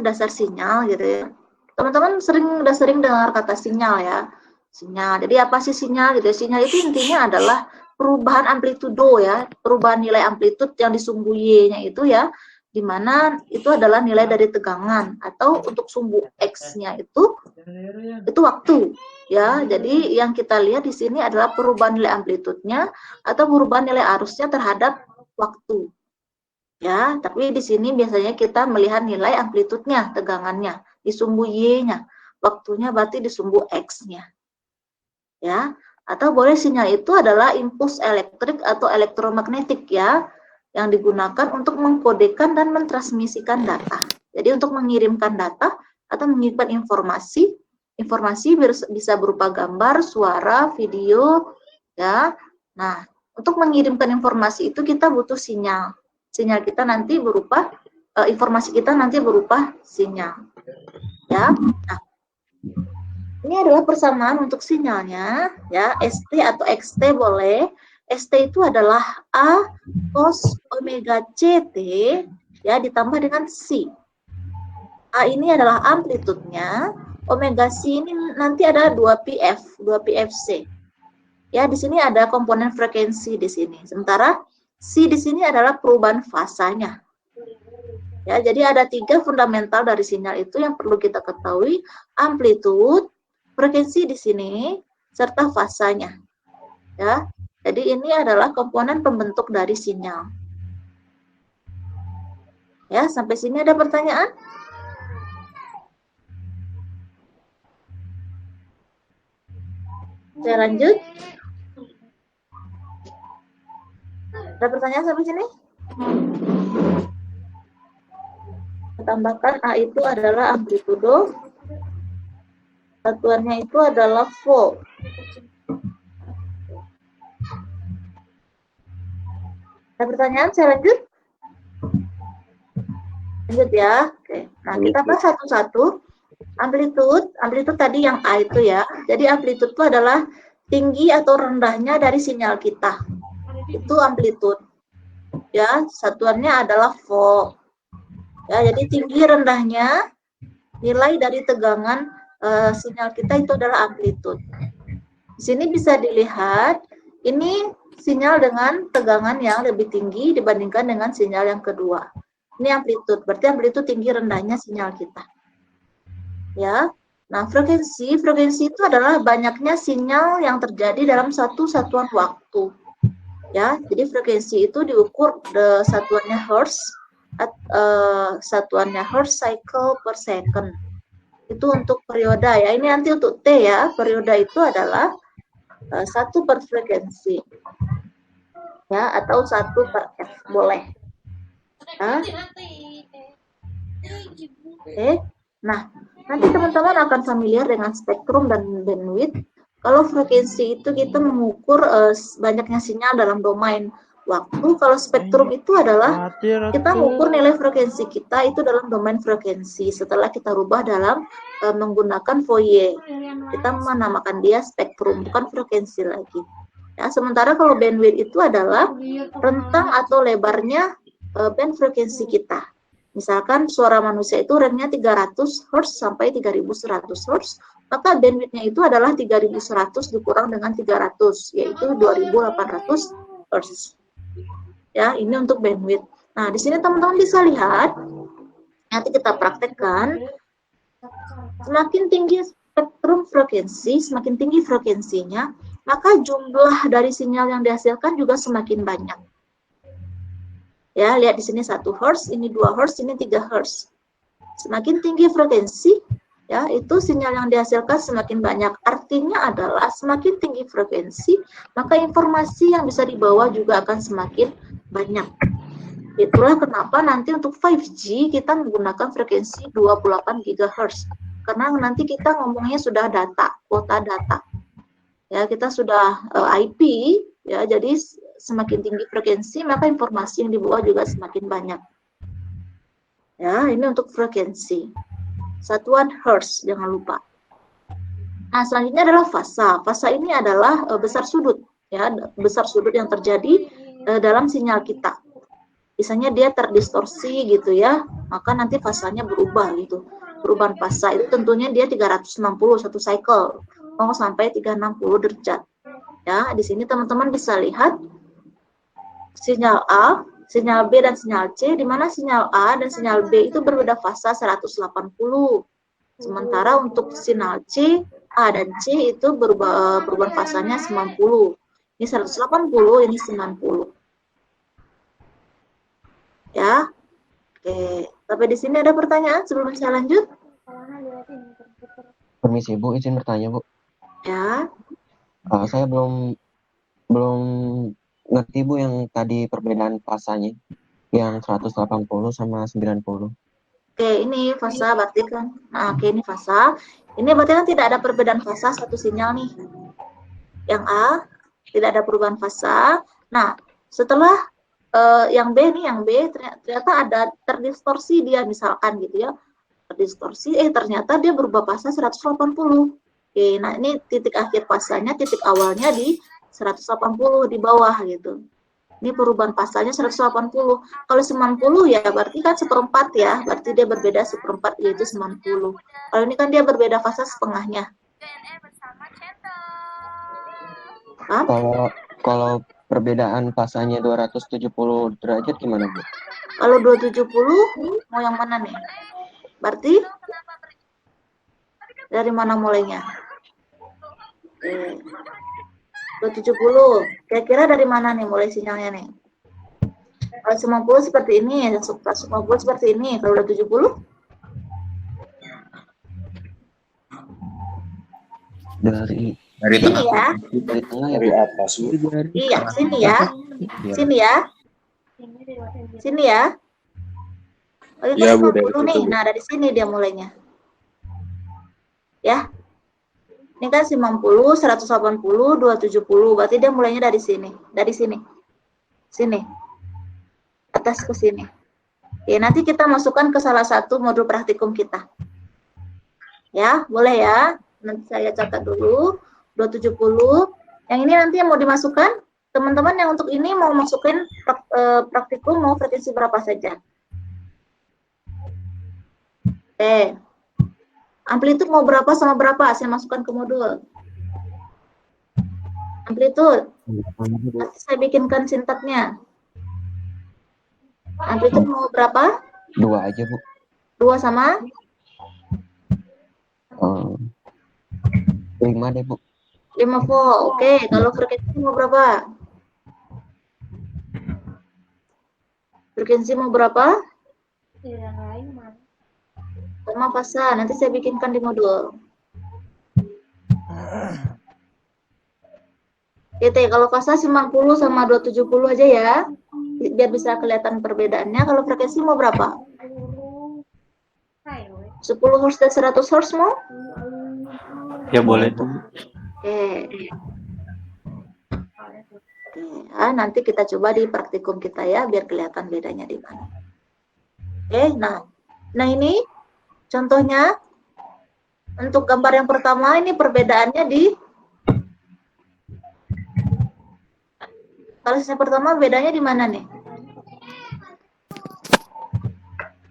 dasar sinyal gitu ya. Teman-teman udah sering dengar kata sinyal ya. Sinyal. Jadi apa sih sinyal gitu ya? Sinyal itu intinya adalah perubahan amplitudo ya, perubahan nilai amplitude yang di sumbu Y-nya itu ya, di mana itu adalah nilai dari tegangan, atau untuk sumbu X-nya itu waktu ya. Jadi yang kita lihat di sini adalah perubahan nilai amplitudenya atau perubahan nilai arusnya terhadap waktu. Ya, tapi di sini biasanya kita melihat nilai amplitudenya, tegangannya di sumbu Y-nya, waktunya berarti di sumbu X-nya. Ya, atau boleh sinyal itu adalah impuls elektrik atau elektromagnetik ya, yang digunakan untuk mengkodekan dan mentransmisikan data. Jadi untuk mengirimkan data atau mengirimkan informasi bisa berupa gambar, suara, video ya. Nah, untuk mengirimkan informasi itu kita butuh sinyal. Sinyal kita nanti berupa informasi kita nanti berupa sinyal. Ya. Nah, ini adalah persamaan untuk sinyalnya ya, ST atau XT boleh. ST itu adalah A cos omega CT ya ditambah dengan C. A ini adalah amplitudenya, omega C ini nanti ada 2PF, 2PFC. Ya, di sini ada komponen frekuensi di sini. Sementara C di sini adalah perubahan fasanya. Ya, jadi ada 3 fundamental dari sinyal itu yang perlu kita ketahui: amplitude, frekuensi di sini, serta fasanya. Ya, jadi ini adalah komponen pembentuk dari sinyal. Ya, sampai sini ada pertanyaan? Saya lanjut. Ada pertanyaan sampai sini? Tambahkan A itu adalah amplitudo, satuannya itu adalah volt. Ada pertanyaan? Saya lanjut? Lanjut ya. Oke. Nah, kita bahas satu-satu. Amplitude tadi yang A itu ya. Jadi amplitude itu adalah tinggi atau rendahnya dari sinyal kita. Itu amplitude. Ya, satuannya adalah volt. Ya, jadi tinggi rendahnya nilai dari tegangan sinyal kita itu adalah amplitude. Di sini bisa dilihat ini sinyal dengan tegangan yang lebih tinggi dibandingkan dengan sinyal yang kedua. Ini amplitude, berarti amplitude tinggi rendahnya sinyal kita. Ya. Nah, frekuensi itu adalah banyaknya sinyal yang terjadi dalam satu satuan waktu. Ya, jadi frekuensi itu diukur satuannya hertz. Satuannya hertz cycle per second. Itu untuk periode ya. Ini nanti untuk T ya. Periode itu adalah 1 per frekuensi. Ya, atau 1 per F boleh. Ya. Oke. Nah, nanti teman-teman akan familiar dengan spektrum dan bandwidth. Kalau frekuensi itu kita mengukur banyaknya sinyal dalam domain waktu. Kalau spektrum itu adalah kita mengukur nilai frekuensi kita itu dalam domain frekuensi setelah kita rubah dalam menggunakan Fourier. Kita menamakan dia spektrum, bukan frekuensi lagi. Ya, sementara kalau bandwidth itu adalah rentang atau lebarnya band frekuensi kita. Misalkan suara manusia itu range-nya 300 Hz sampai 3100 Hz, maka bandwidth-nya itu adalah 3100 dikurang dengan 300, yaitu 2800 Hz. Ya, ini untuk bandwidth. Nah, di sini teman-teman bisa lihat, nanti kita praktekkan, semakin tinggi spektrum frekuensi, semakin tinggi frekuensinya, maka jumlah dari sinyal yang dihasilkan juga semakin banyak. Ya, lihat di sini 1 Hz, ini 2 Hz, ini 3 Hz. Semakin tinggi frekuensi, ya, itu sinyal yang dihasilkan semakin banyak. Artinya adalah semakin tinggi frekuensi, maka informasi yang bisa dibawa juga akan semakin banyak. Itulah kenapa nanti untuk 5G kita menggunakan frekuensi 28 GHz. Karena nanti kita ngomongnya sudah data, kuota data. Ya, kita sudah IP, ya, jadi semakin tinggi frekuensi, maka informasi yang dibawa juga semakin banyak. Ya, ini untuk frekuensi. Satuan Hertz, jangan lupa. Nah, selanjutnya adalah fasa. Fasa ini adalah besar sudut, ya, besar sudut yang terjadi dalam sinyal kita. misalnya dia terdistorsi gitu ya, maka nanti fasanya berubah gitu. Perubahan fasa itu tentunya dia 360 satu cycle, mau sampai 360 derajat. Ya, di sini teman-teman bisa lihat sinyal A, sinyal B dan sinyal C, di mana sinyal A dan sinyal B itu berbeda fasa 180. Sementara untuk sinyal C, A dan C itu perubahan fasanya 90. Ini 180, ini 90. Ya. Oke, sampai di sini ada pertanyaan sebelum saya lanjut? Permisi Bu, izin bertanya Bu. Ya. Saya belum ngerti Bu yang tadi perbedaan fasanya, yang 180 sama 90. Oke, ini fasa berarti kan. Nah, oke ini fasa. Ini berarti kan tidak ada perbedaan fasa satu sinyal nih. Yang A tidak ada perubahan fasa. Nah, setelah yang B nih, yang B ternyata ada terdistorsi dia misalkan gitu ya. Terdistorsi, ternyata dia berubah fasa 180. Oke, nah ini titik akhir fasanya, titik awalnya di 180 di bawah gitu. Ini perubahan fasanya 180. Kalau 90 ya berarti kan seperempat ya, berarti dia berbeda seperempat yaitu 90. Kalau ini kan dia berbeda fasa setengahnya. Paham? Kalau perbedaan fasanya 270 derajat gimana Bu? Kalau 270 mau yang mana nih? Berarti dari mana mulainya? 270. Kira-kira dari mana nih mulai sinyalnya nih? Kalau 90 seperti ini, 150 seperti ini. Kalau 270? Dari sini ya. Dari tengah ya. Dari atas Bu. Iya, sini ya. Sini ya. Sini ya. Oh, itu Iya, Bu, 50 nih. Nah, dari sini dia mulainya. Ya. Ini kan 90, 180, 270. Berarti dia mulainya dari sini. Dari sini. Sini. Atas ke sini. Oke, nanti kita masukkan ke salah satu modul praktikum kita. Ya, boleh ya. Nanti saya catat dulu. 270. Yang ini nanti yang mau dimasukkan, teman-teman yang untuk ini mau masukin praktikum mau frekuensi berapa saja. Oke. Amplitude mau berapa sama berapa? Saya masukkan ke modul. Amplitude. Nanti saya bikinkan sintaknya. Amplitude mau berapa? 2 aja Bu. 2 sama? 5 deh Bu. 5 volt. Oke, kalau frekuensi mau berapa? Frekuensi mau berapa? Sama fasa, nanti saya bikinkan di modul. Oke, kalau fasa 90 sama 270 aja ya. Biar bisa kelihatan perbedaannya. Kalau frekuensi mau berapa? 10 Hz dan 100 Hz mau? Ya boleh tuh. Oke. Ya, nanti kita coba di praktikum kita ya, biar kelihatan bedanya di mana. Oke, nah ini contohnya untuk gambar yang pertama ini perbedaannya di kalau yang pertama bedanya di mana nih?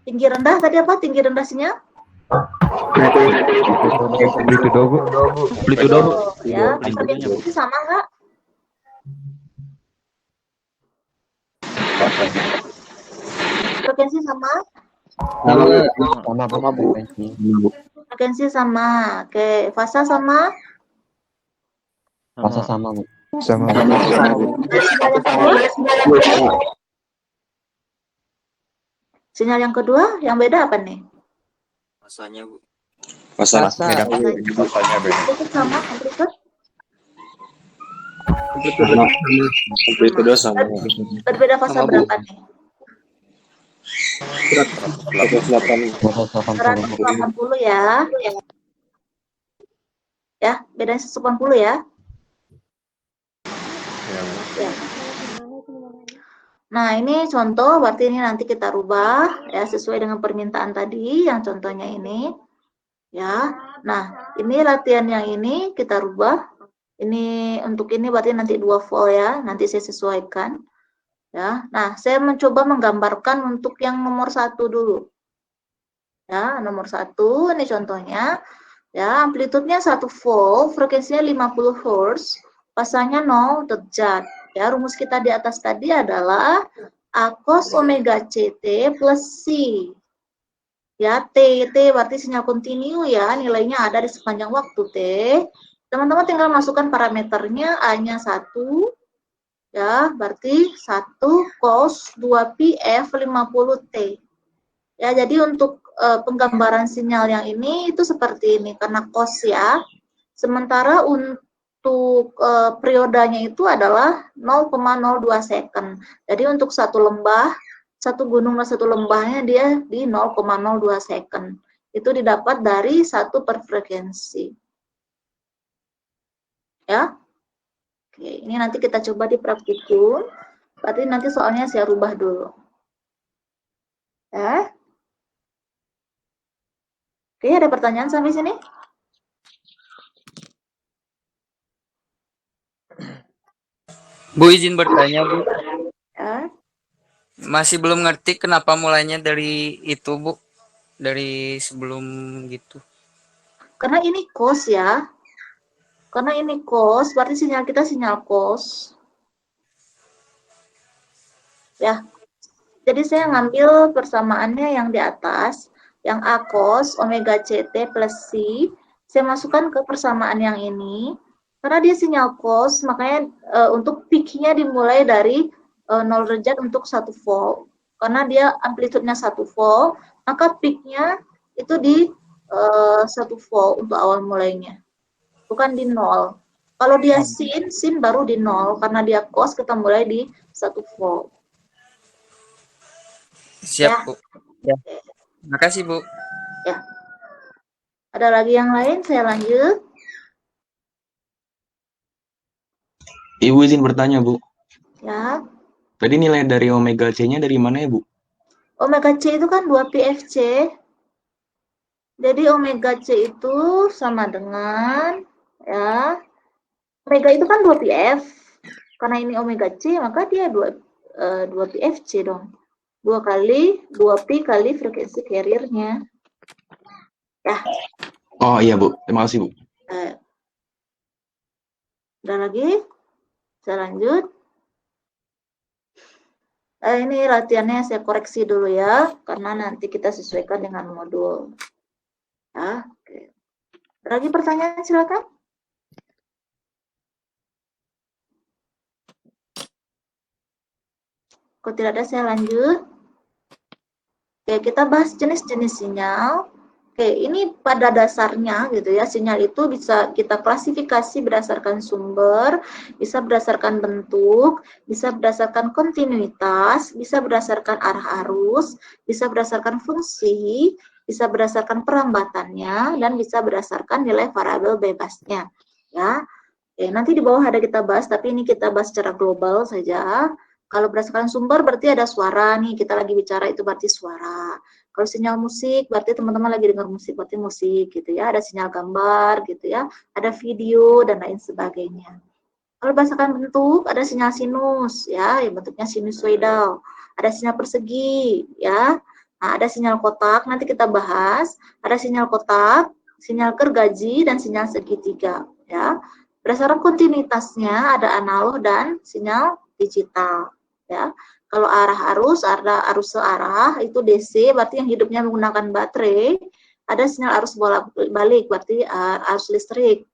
Tinggi rendah tadi apa? Tinggi rendah sinyal? Amplitudo Bu. Amplitudo Bu. Ya, frekuensi sama nggak? Frekuensi sama? Sama Bu. Frekuensi sama. Oke, fasa sama? Fasa sama Bu. Sama. Sinyal yang kedua, yang beda apa nih? Fasanya Bu. Fasa beda. Fasanya beda. Amplitude sama, amplitude? Amplitudo sama. Berbeda fasa berapa nih? 180 ya. Ya, bedanya 180 ya. Ya. Nah, ini contoh, berarti ini nanti kita rubah ya sesuai dengan permintaan tadi yang contohnya ini. Ya. Nah, ini latihan yang ini kita rubah. Ini untuk ini berarti nanti 2 volt ya, nanti saya sesuaikan. Ya, nah saya mencoba menggambarkan untuk yang nomor 1 dulu. Ya, nomor 1 ini contohnya. Ya, amplitudenya 1 volt, frekuensinya 50 Hz, pasangnya 0 derajat. Ya, rumus kita di atas tadi adalah A cos omega CT plus C. Ya, T berarti sinyal kontinu ya, nilainya ada di sepanjang waktu T. Teman-teman tinggal masukkan parameternya, A-nya 1, ya, berarti 1 cos 2 pi F 50 T. Ya, jadi untuk penggambaran sinyal yang ini itu seperti ini karena cos ya. Sementara untuk periodanya itu adalah 0,02 second. Jadi untuk satu lembah, satu gunung dan satu lembahnya dia di 0,02 second. Itu didapat dari 1 per frekuensi. Ya. Oke, ini nanti kita coba di praktikum. Berarti nanti soalnya saya rubah dulu. Ya. Oke, ada pertanyaan sampai sini? Bu, izin bertanya, Bu. Ya. Masih belum ngerti kenapa mulainya dari itu, Bu. Dari sebelum gitu. Karena ini cos ya. Karena ini cos, berarti sinyal kita sinyal cos. Ya. Jadi saya ngambil persamaannya yang di atas, yang A cos omega CT plus C. Saya masukkan ke persamaan yang ini. Karena dia sinyal cos, makanya untuk peak-nya dimulai dari 0 derajat untuk 1 volt. Karena dia amplitudenya 1 volt, maka peak-nya itu di 1 volt untuk awal mulainya. Bukan di 0. Kalau dia sin baru di 0. Karena dia cos, kita mulai di 1 volt. Siap, Ya. Bu. Ya. Makasih, Bu. Ya. Ada lagi yang lain? Saya lanjut. Ibu izin bertanya, Bu. Ya. Tadi nilai dari omega C-nya dari mana ya, Bu? Omega C itu kan 2 PFC. Jadi omega C itu sama dengan ya. Omega itu kan 2 PF. Karena ini omega C, maka dia 2 PFC dong. 2 pi kali frekuensi carrier-nya. Ya. Oh iya, Bu. Terima kasih, Bu. Ada lagi? Saya lanjut. Ini latihannya saya koreksi dulu ya, karena nanti kita sesuaikan dengan modul. Ya, oke. Ada lagi pertanyaan, silakan. Kalau tidak ada, saya lanjut. Oke, kita bahas jenis-jenis sinyal. Oke, ini pada dasarnya gitu ya, sinyal itu bisa kita klasifikasi berdasarkan sumber, bisa berdasarkan bentuk, bisa berdasarkan kontinuitas, bisa berdasarkan arah arus, bisa berdasarkan fungsi, bisa berdasarkan perambatannya, dan bisa berdasarkan nilai variabel bebasnya. Ya, oke, nanti di bawah ada kita bahas, tapi ini kita bahas secara global saja. Kalau berdasarkan sumber berarti ada suara nih, kita lagi bicara itu berarti suara. Kalau sinyal musik berarti teman-teman lagi dengar musik, berarti musik gitu ya. Ada sinyal gambar gitu ya, ada video dan lain sebagainya. Kalau berdasarkan bentuk ada sinyal sinus ya, yang bentuknya sinusoidal. Ada sinyal persegi ya. Nah, ada sinyal kotak, nanti kita bahas. Ada sinyal kotak, sinyal gergaji dan sinyal segitiga ya. Berdasarkan kontinuitasnya ada analog dan sinyal digital. Ya, kalau arah arus ada arus searah itu DC, berarti yang hidupnya menggunakan baterai. Ada sinyal arus bolak-balik, berarti arus listrik.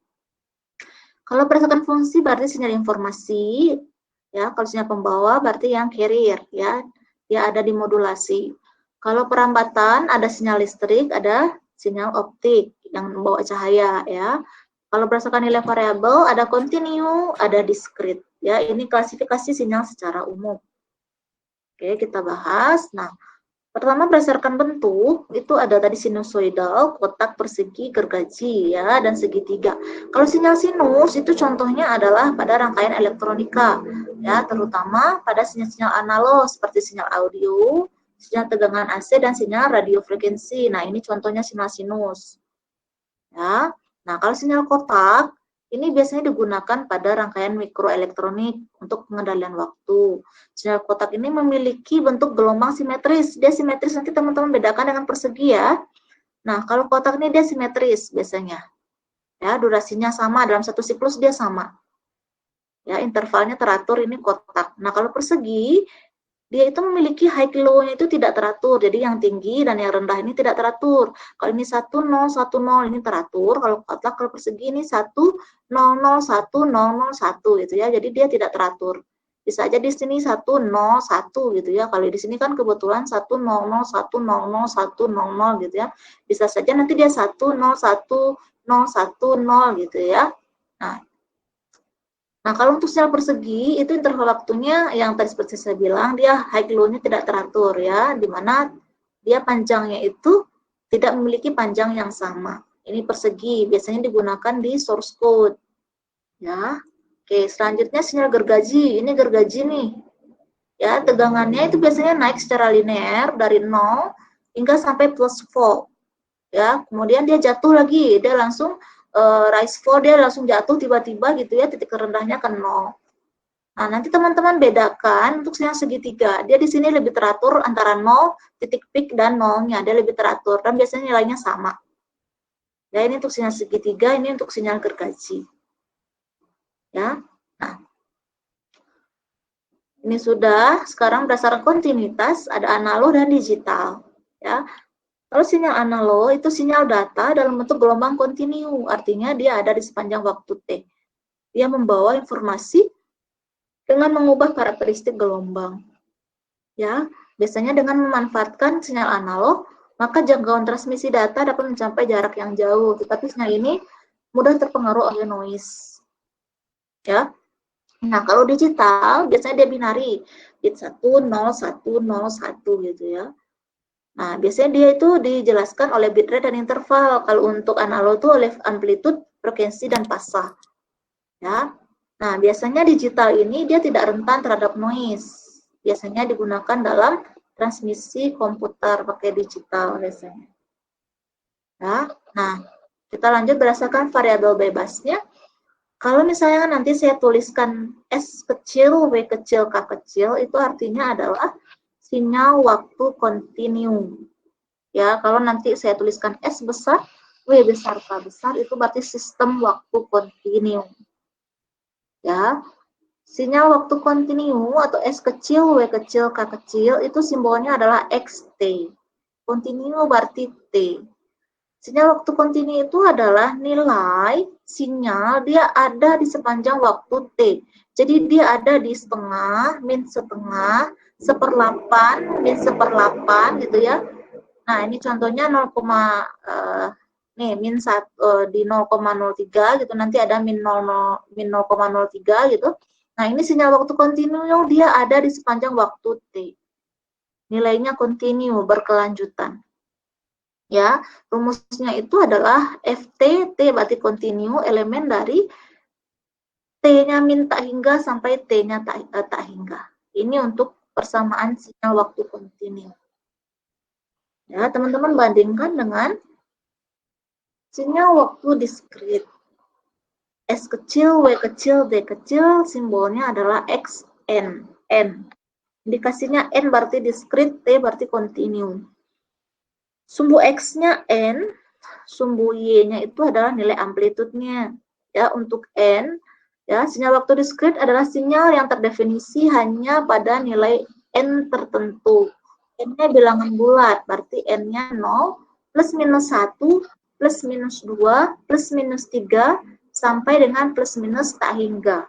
Kalau berdasarkan fungsi berarti sinyal informasi. Ya, kalau sinyal pembawa berarti yang carrier ya, dia ada di modulasi. Kalau perambatan ada sinyal listrik, ada sinyal optik yang membawa cahaya ya. Kalau berdasarkan nilai variabel ada kontinu, ada diskrit. Ya, ini klasifikasi sinyal secara umum. Oke, kita bahas. Nah, pertama berdasarkan bentuk, itu ada tadi sinusoidal, kotak, persegi, gergaji, ya, dan segitiga. Kalau sinyal sinus, itu contohnya adalah pada rangkaian elektronika, ya, terutama pada sinyal-sinyal analog, seperti sinyal audio, sinyal tegangan AC, dan sinyal radio frekuensi. Nah, ini contohnya sinyal sinus. Ya. Nah, kalau sinyal kotak, Ini biasanya digunakan pada rangkaian mikroelektronik untuk pengendalian waktu. Sinyal kotak ini memiliki bentuk gelombang simetris. Dia simetris, nanti teman-teman bedakan dengan persegi ya. Nah, kalau kotak ini dia simetris biasanya. Ya, durasinya sama, dalam satu siklus dia sama. Ya, intervalnya teratur, ini kotak. Nah, kalau persegi, dia itu memiliki high low-nya itu tidak teratur. Jadi yang tinggi dan yang rendah ini tidak teratur. Kalau ini 1 0 1 0 ini teratur. Kalau kotak, kalau persegi ini 1 0 0 1 0 0 1 gitu ya. Jadi dia tidak teratur. Bisa aja di sini 1 0 1 gitu ya. Kalau di sini kan kebetulan 1 0 0 1 0 0 1 0 0 gitu ya. Bisa saja nanti dia 1 0 1 0 1 0 gitu ya. Nah, kalau untuk sinyal persegi, itu interval waktunya yang tadi seperti saya bilang, dia high low-nya tidak teratur ya, di mana dia panjangnya itu tidak memiliki panjang yang sama. Ini persegi, biasanya digunakan di source code. Ya, oke, selanjutnya sinyal gergaji, ini gergaji nih. Ya, tegangannya itu biasanya naik secara linear dari 0 hingga sampai plus 4. Ya, kemudian dia jatuh lagi, dia langsung rise 4, dia langsung jatuh tiba-tiba gitu ya, titik terendahnya ke 0. Nah, nanti teman-teman bedakan untuk sinyal segitiga. Dia di sini lebih teratur antara 0, titik peak dan 0-nya, dia lebih teratur dan biasanya nilainya sama. Ya, ini untuk sinyal segitiga, ini untuk sinyal gergaji. Ya. Nah, ini sudah, sekarang berdasarkan kontinuitas ada analog dan digital. Ya. Kalau sinyal analog itu sinyal data dalam bentuk gelombang kontinu, artinya dia ada di sepanjang waktu T. Dia membawa informasi dengan mengubah karakteristik gelombang. Ya, biasanya dengan memanfaatkan sinyal analog, maka jangkauan transmisi data dapat mencapai jarak yang jauh, tetapi sinyal ini mudah terpengaruh oleh noise. Ya. Nah, kalau digital biasanya dia binari, bit 1 0 1 0 1 gitu ya. Nah, biasanya dia itu dijelaskan oleh bitrate dan interval. Kalau untuk analog itu oleh amplitude, frekuensi, dan fasa. Ya. Nah, biasanya digital ini dia tidak rentan terhadap noise. Biasanya digunakan dalam transmisi komputer pakai digital biasanya. Ya. Nah, kita lanjut berdasarkan variabel bebasnya. Kalau misalnya nanti saya tuliskan S kecil, W kecil, K kecil, itu artinya adalah sinyal waktu kontinu. Ya, kalau nanti saya tuliskan S besar, W besar, K besar, itu berarti sistem waktu kontinu. Ya, sinyal waktu kontinu atau S kecil, W kecil, K kecil, itu simbolnya adalah XT. Kontinu berarti T. Sinyal waktu kontinu itu adalah nilai sinyal dia ada di sepanjang waktu T. Jadi dia ada di setengah, min setengah, 1/8, min 1/8 gitu ya. Nah, ini contohnya 0, nih min 1 di 0,03 gitu, nanti ada min 0,03 gitu. Nah, ini sinyal waktu kontinu dia ada di sepanjang waktu T. Nilainya kontinu, berkelanjutan. Ya, rumusnya itu adalah FT, T berarti kontinu, elemen dari T-nya min tak hingga sampai T-nya tak hingga. Ini untuk persamaan sinyal waktu kontinu. Ya, teman-teman bandingkan dengan sinyal waktu diskrit. S kecil, W kecil, D kecil, simbolnya adalah XN. N. Indikasinya N berarti diskrit, T berarti kontinu. Sumbu X-nya N, sumbu Y-nya itu adalah nilai amplitudenya. Ya, untuk N, ya, sinyal waktu diskrit adalah sinyal yang terdefinisi hanya pada nilai N tertentu. N-nya bilangan bulat, berarti N-nya 0, plus minus 1, plus minus 2, plus minus 3, sampai dengan plus minus tak hingga.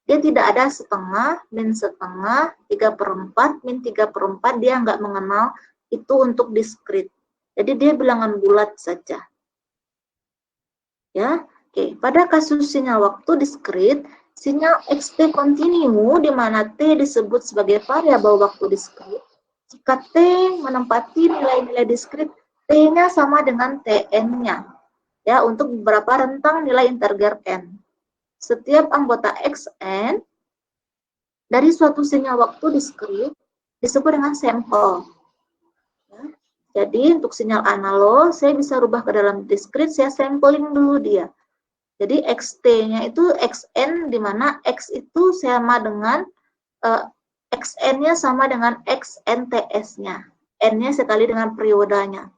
Dia tidak ada setengah, min setengah, 3/4, min 3/4, dia nggak mengenal itu untuk diskrit. Jadi dia bilangan bulat saja. Ya, oke. Pada kasus sinyal waktu diskrit, sinyal XT kontinu di mana T disebut sebagai variabel waktu diskrit. Jika T menempati nilai-nilai diskrit, T-nya sama dengan Tn-nya. Ya, untuk beberapa rentang nilai integer n. Setiap anggota Xn dari suatu sinyal waktu diskrit disebut dengan sampel. Jadi untuk sinyal analog, saya bisa rubah ke dalam diskrit, saya sampling dulu dia. Jadi XT-nya itu XN, di mana X itu sama dengan XN-nya sama dengan XNTS-nya. N-nya sekali dengan periodanya.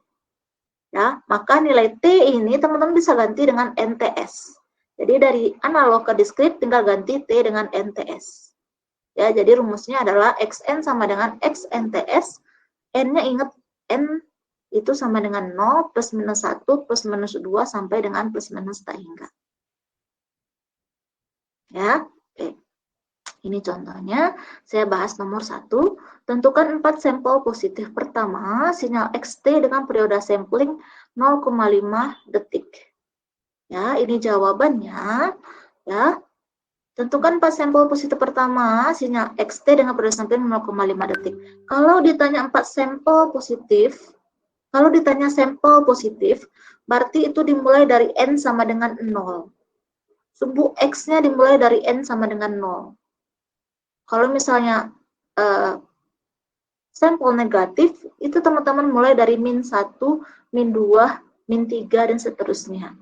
Ya, maka nilai T ini teman-teman bisa ganti dengan NTS. Jadi dari analog ke diskrit tinggal ganti T dengan NTS. Ya, jadi rumusnya adalah XN sama dengan XNTS. N-nya ingat, N itu sama dengan 0 plus minus 1 plus minus 2 sampai dengan plus minus tak hingga. Ya, oke. Ini contohnya, saya bahas nomor 1. Tentukan 4 sampel positif. Pertama, sinyal XT dengan periode sampling 0,5 detik. Ya, ini jawabannya. Ya, tentukan 4 sampel positif pertama, sinyal XT dengan periode sampling 0,5 detik. Kalau ditanya 4 sampel positif, berarti itu dimulai dari N sama dengan 0. Sumbu X-nya dimulai dari N sama dengan 0. Kalau misalnya sampel negatif, itu teman-teman mulai dari min 1, min 2, min 3, dan seterusnya.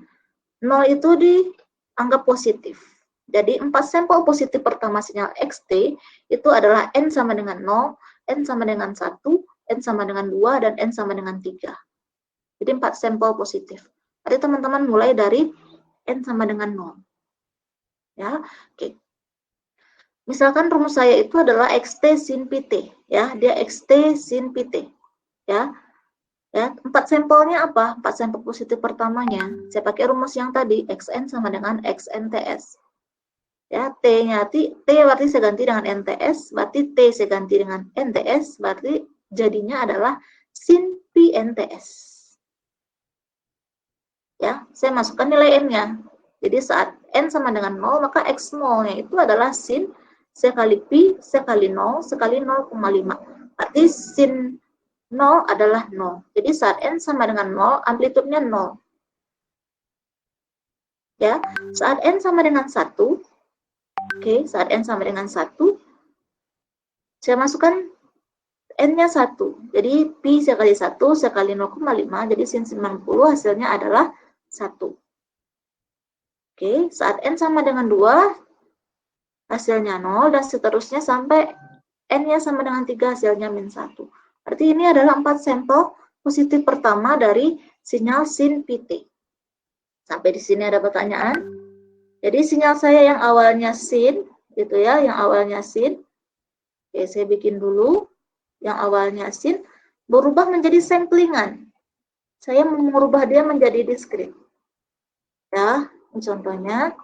0 itu dianggap positif. Jadi 4 sampel positif pertama sinyal XT itu adalah N sama dengan 0, N sama dengan 1, N sama dengan 2, dan N sama dengan 3. Jadi 4 sampel positif. Jadi teman-teman mulai dari N sama dengan 0. Ya, oke. Misalkan rumus saya itu adalah XT sin PT, ya, dia XT sin PT, ya. Ya, 4 sampelnya apa? 4 sampel positif pertamanya, saya pakai rumus yang tadi, XN sama dengan XNTS. Ya, T-nya T berarti saya ganti dengan NTS, berarti T saya ganti dengan NTS, berarti jadinya adalah sin PNTS. Ya, saya masukkan nilai N-nya. Jadi saat N sama dengan 0, maka X 0-nya itu adalah sin sekali Pi sekali 0 sekali 0,5. Berarti sin 0 adalah 0. Jadi saat N sama dengan 0, amplitudenya 0. Ya, saat N sama dengan 1, saat N sama dengan 1, saya masukkan N-nya 1. Jadi Pi sekali 1 sekali 0,5, jadi sin 90 hasilnya adalah 1. Saat N sama dengan 2, hasilnya 0, dan seterusnya sampai N-nya sama dengan 3, hasilnya min 1. Berarti ini adalah 4 sampel positif pertama dari sinyal sin PT. Sampai di sini ada pertanyaan? Jadi sinyal saya yang awalnya sin, gitu ya, yang awalnya sin. Oke, saya bikin dulu. Yang awalnya sin, berubah menjadi samplingan. Saya merubah dia menjadi diskrit. Ya, ini contohnya.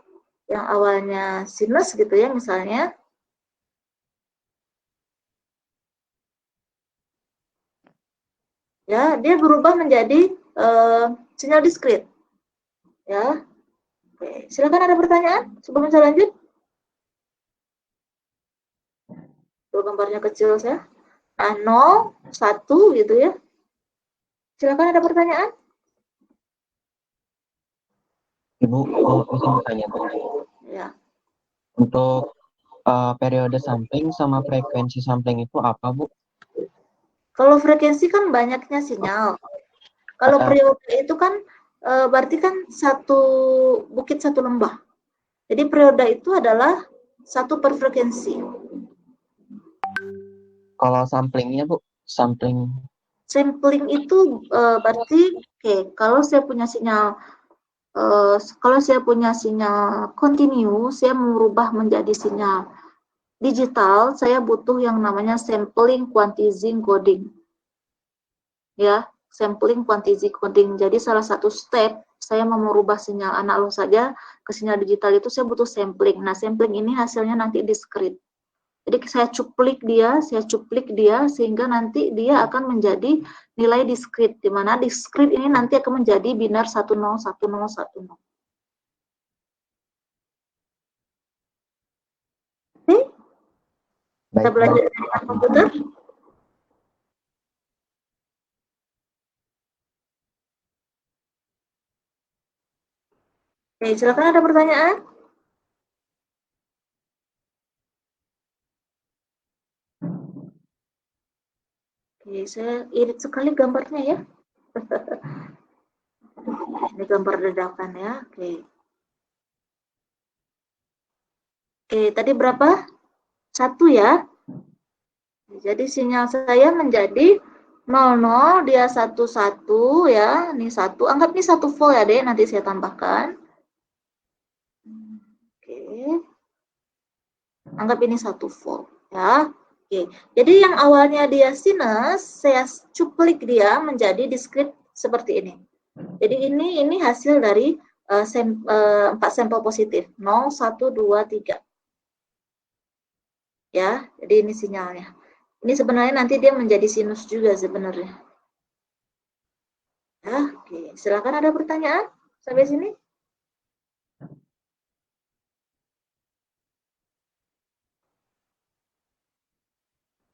Yang awalnya sinus gitu ya, misalnya. Ya, dia berubah menjadi sinyal diskrit. Ya. Oke, silakan ada pertanyaan sebelum saya lanjut. Tuh gambarnya kecil saya. Nah, 0, 1 gitu ya. Silakan ada pertanyaan. Ibu, bisa bertanya, Bu? Ya. Untuk periode sampling sama frekuensi sampling itu apa, Bu? Kalau frekuensi kan banyaknya sinyal. Kalau periode itu kan berarti kan satu bukit satu lembah. Jadi periode itu adalah satu per frekuensi. Kalau samplingnya, Bu? Sampling. Sampling itu berarti kalau saya punya sinyal kontinu, saya merubah menjadi sinyal digital, saya butuh yang namanya sampling quantizing coding. Ya, sampling quantizing coding. Jadi salah satu step saya mau merubah sinyal analog saja ke sinyal digital itu saya butuh sampling. Nah, sampling ini hasilnya nanti diskrit. Jadi saya cuplik dia sehingga nanti dia akan menjadi nilai diskrit, di mana diskrit ini nanti akan menjadi binar 101010. Oke? Kita belajar dari komputer. Oke, silakan ada pertanyaan? Oke, saya irit sekali gambarnya ya. Ini gambar dadakan ya. Oke. Oke, tadi berapa? 1 ya. Jadi sinyal saya menjadi 00, dia 11 ya. Ini 1, anggap ini 1 volt ya, Dek. Nanti saya tambahkan. Oke. Anggap ini 1 volt ya. Oke. Jadi yang awalnya dia sinus, saya cuplik dia menjadi diskrit seperti ini. Jadi ini hasil dari 4 sampel positif, 0, 1, 2, 3. Ya, jadi ini sinyalnya. Ini sebenarnya nanti dia menjadi sinus juga sebenarnya. Ya, oke. Silakan, ada pertanyaan sampai sini?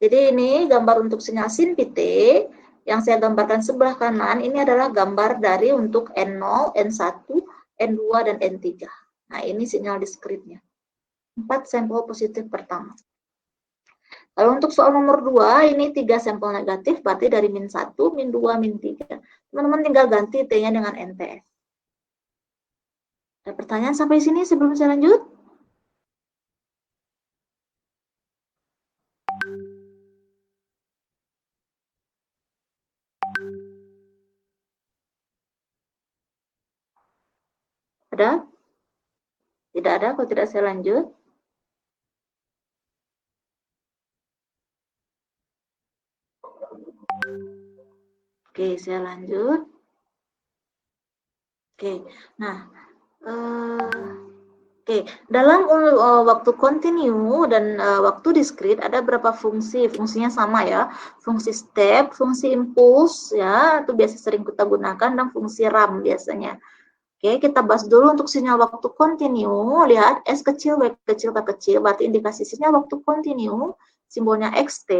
Jadi ini gambar untuk sinyal sin pt. Yang saya gambarkan sebelah kanan ini adalah gambar dari untuk N0, N1, N2, dan N3. Nah, ini sinyal diskritnya. 4 sampel positif pertama. Kalau untuk soal nomor 2, ini 3 sampel negatif, berarti dari min 1, min 2, min 3. Teman-teman tinggal ganti T-nya dengan NTS. Ada pertanyaan sampai sini sebelum saya lanjut? Ada? Tidak ada, kalau tidak saya lanjut. Oke, saya lanjut. Oke, nah, dalam waktu kontinu dan waktu diskrit ada berapa fungsi? Fungsinya sama ya, fungsi step, fungsi impuls ya, itu biasa sering kita gunakan, dan fungsi RAM biasanya. Oke, kita bahas dulu untuk sinyal waktu kontinu. Lihat S kecil, W kecil, K kecil, berarti indikasi sinyal waktu kontinu, simbolnya XT.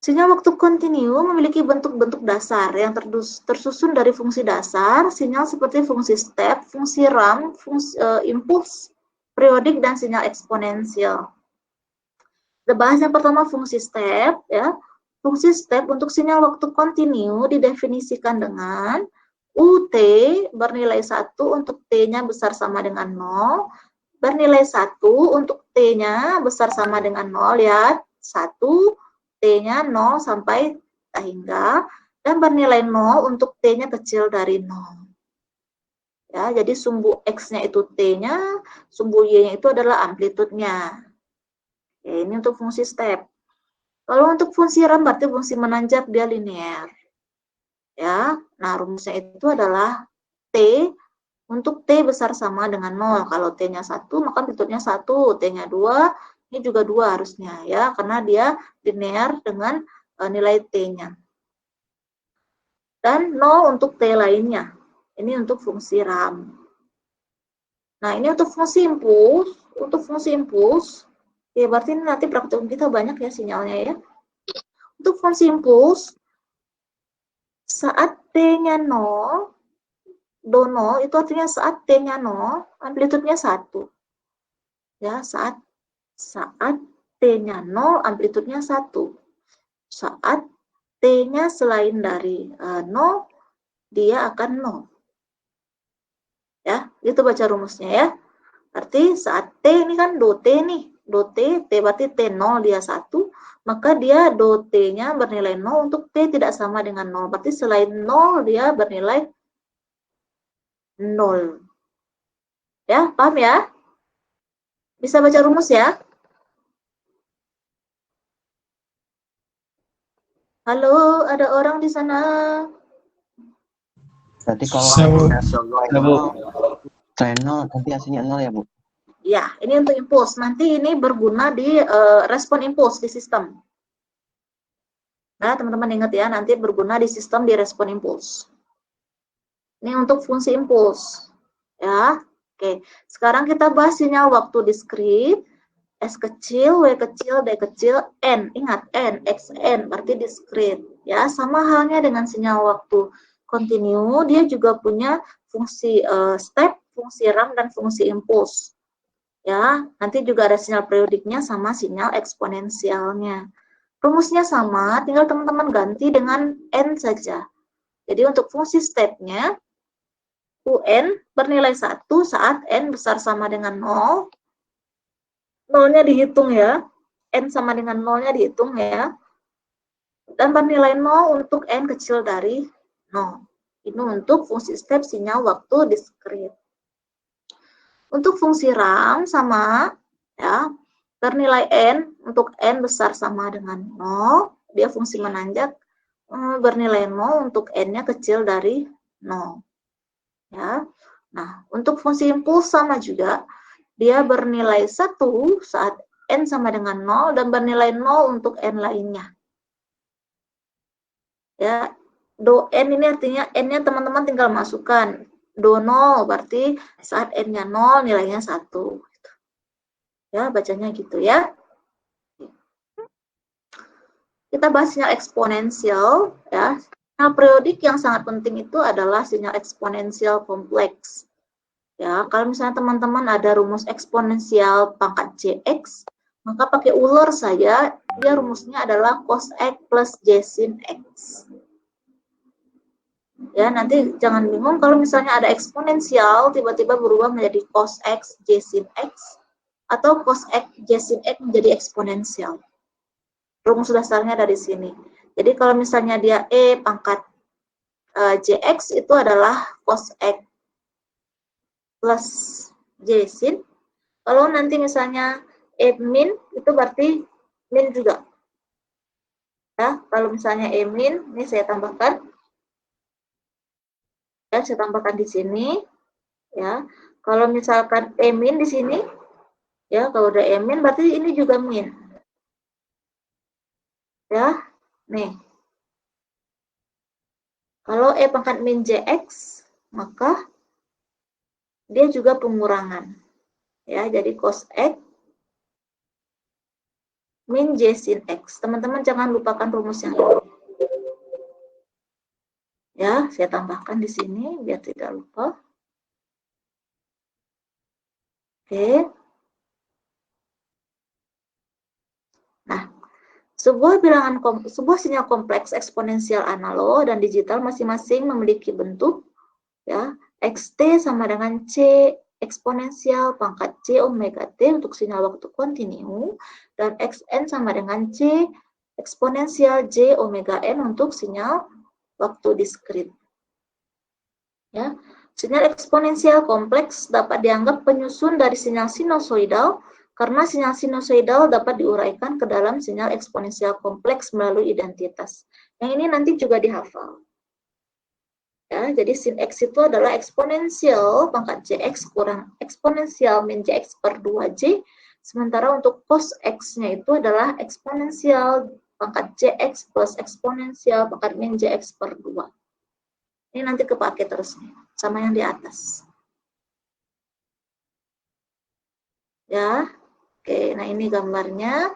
Sinyal waktu kontinu memiliki bentuk-bentuk dasar yang tersusun dari fungsi dasar, sinyal seperti fungsi step, fungsi RAM, fungsi impuls, periodik, dan sinyal eksponensial. Kita bahas yang pertama fungsi step ya. Fungsi step untuk sinyal waktu kontinu didefinisikan dengan UT bernilai 1 untuk T-nya besar sama dengan 0, bernilai 1 untuk T-nya besar sama dengan 0, lihat 1, T-nya 0 sampai hingga, dan bernilai 0 untuk T-nya kecil dari 0. Ya, jadi sumbu X-nya itu T-nya, sumbu Y-nya itu adalah amplitudenya. Ya, ini untuk fungsi step. Kalau untuk fungsi RAM berarti fungsi menanjak, dia linear. Ya, nah rumusnya itu adalah T untuk T besar sama dengan 0. Kalau T-nya 1, maka amplitudenya 1, T-nya 2, ini juga 2 harusnya ya, karena dia linear dengan nilai T-nya. Dan 0 untuk T lainnya. Ini untuk fungsi RAM. Nah, ini untuk fungsi impuls. Untuk fungsi impuls, ya berarti ini nanti praktikum kita banyak ya sinyalnya ya. Untuk fungsi impuls, saat T-nya 0, do 0, itu artinya saat T-nya 0, amplitudenya 1. Ya, saat T-nya 0, amplitudenya 1. Saat T-nya selain dari 0, dia akan 0. Ya, itu baca rumusnya ya. Berarti saat T ini kan do T nih. Do T, T berarti T0 dia 1, maka dia do T-nya bernilai 0 untuk T tidak sama dengan 0. Berarti selain 0 dia bernilai 0. Ya, paham ya? Bisa baca rumus ya? Halo, ada orang di sana? Berarti kalau selain 0, nanti hasilnya 0 ya, Bu? Ya, ini untuk impuls. Nanti ini berguna di respon impuls di sistem. Nah, teman-teman ingat ya, nanti berguna di sistem di respon impuls. Ini untuk fungsi impuls. Ya, oke. Sekarang kita bahas sinyal waktu diskrit. S kecil, W kecil, D kecil, N. Ingat, N, X, N, berarti diskrit. Ya, sama halnya dengan sinyal waktu kontinu, dia juga punya fungsi step, fungsi RAM, dan fungsi impuls. Ya, nanti juga ada sinyal periodiknya sama sinyal eksponensialnya. Rumusnya sama, tinggal teman-teman ganti dengan N saja. Jadi untuk fungsi stepnya, UN bernilai 1 saat N besar sama dengan 0. Nolnya dihitung ya. N sama dengan 0-nya dihitung ya. Dan bernilai 0 untuk N kecil dari 0. Ini untuk fungsi step sinyal waktu diskrit. Untuk fungsi RAM sama ya, bernilai N untuk N besar sama dengan 0, dia fungsi menanjak bernilai 0 untuk N-nya kecil dari 0. Ya. Nah, untuk fungsi impuls sama juga, dia bernilai 1 saat N sama dengan 0 dan bernilai 0 untuk N lainnya. Ya, do N ini artinya N-nya teman-teman tinggal masukkan. Do 0 berarti saat N-nya 0 nilainya 1. Ya, bacanya gitu ya. Kita bahas sinyal eksponensial ya. Sinyal periodik yang sangat penting itu adalah sinyal eksponensial kompleks. Ya, kalau misalnya teman-teman ada rumus eksponensial pangkat Jx, maka pakai uler saja, dia rumusnya adalah cos X plus J sin X. Ya, nanti jangan bingung kalau misalnya ada eksponensial tiba-tiba berubah menjadi cos X J sin X atau cos X J sin X menjadi eksponensial. Rumus dasarnya dari sini. Jadi kalau misalnya dia E pangkat Jx itu adalah cos X plus J sin. Kalau nanti misalnya E min itu berarti min juga. Ya, kalau misalnya E min, ini saya tambahkan. Ya, saya tambahkan di sini. Ya, kalau misalkan E min di sini, ya kalau udah E min berarti ini juga min. Ya, nih. Kalau E pangkat min Jx, maka dia juga pengurangan. Ya, jadi cos X min J sin X. Teman-teman jangan lupakan rumus yang ini. Ya, saya tambahkan di sini biar tidak lupa. Oke. Nah, sebuah sinyal kompleks eksponensial analog dan digital masing-masing memiliki bentuk ya, xt sama dengan c eksponensial pangkat c omega t untuk sinyal waktu kontinu dan xn sama dengan c eksponensial j omega n untuk sinyal waktu diskrit. Ya, sinyal eksponensial kompleks dapat dianggap penyusun dari sinyal sinusoidal karena sinyal sinusoidal dapat diuraikan ke dalam sinyal eksponensial kompleks melalui identitas. Yang ini nanti juga dihafal. Ya, jadi sin x itu adalah eksponensial pangkat jx kurang eksponensial min jx per 2j, sementara untuk cos x-nya itu adalah eksponensial pangkat jx plus eksponensial pangkat min jx per 2. Ini nanti kepake terus nih, sama yang di atas. Ya, oke, nah ini gambarnya.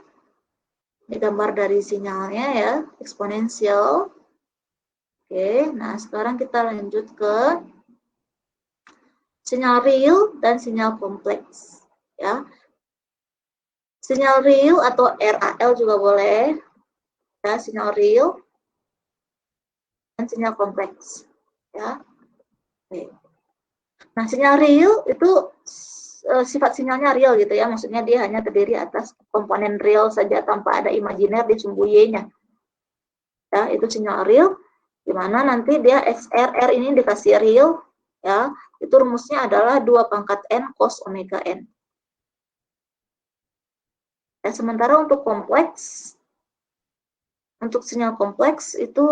Ini gambar dari sinyalnya ya, eksponensial. Oke, nah sekarang kita lanjut ke sinyal real dan sinyal kompleks. Ya, sinyal real atau RAL juga boleh. Ya, sinyal real dan sinyal kompleks. Ya, oke. Nah sinyal real itu sifat sinyalnya real gitu ya, maksudnya dia hanya terdiri atas komponen real saja tanpa ada imajiner di sumbu Y-nya. Ya, itu sinyal real, di mana nanti dia XRR ini dikasih real, ya, itu rumusnya adalah 2 pangkat N cos omega N. Ya, sementara untuk kompleks, untuk sinyal kompleks itu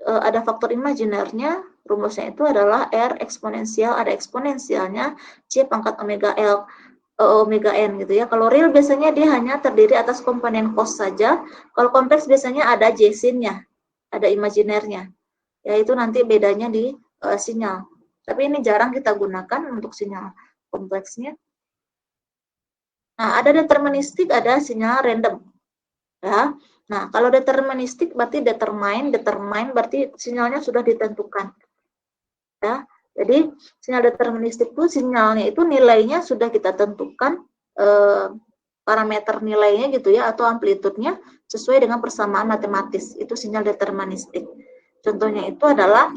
ada faktor imajinernya, rumusnya itu adalah R eksponensial, ada eksponensialnya C pangkat omega L, omega N gitu ya. Kalau real biasanya dia hanya terdiri atas komponen cos saja, kalau kompleks biasanya ada J sin-nya, ada imajinernya. Ya itu nanti bedanya di sinyal. Tapi ini jarang kita gunakan untuk sinyal kompleksnya. Nah, ada deterministik, ada sinyal random. Ya. Nah, kalau deterministik berarti determine berarti sinyalnya sudah ditentukan. Ya. Jadi, sinyal deterministik itu sinyalnya itu nilainya sudah kita tentukan parameter nilainya gitu ya atau amplitudenya sesuai dengan persamaan matematis. Itu sinyal deterministik. Contohnya itu adalah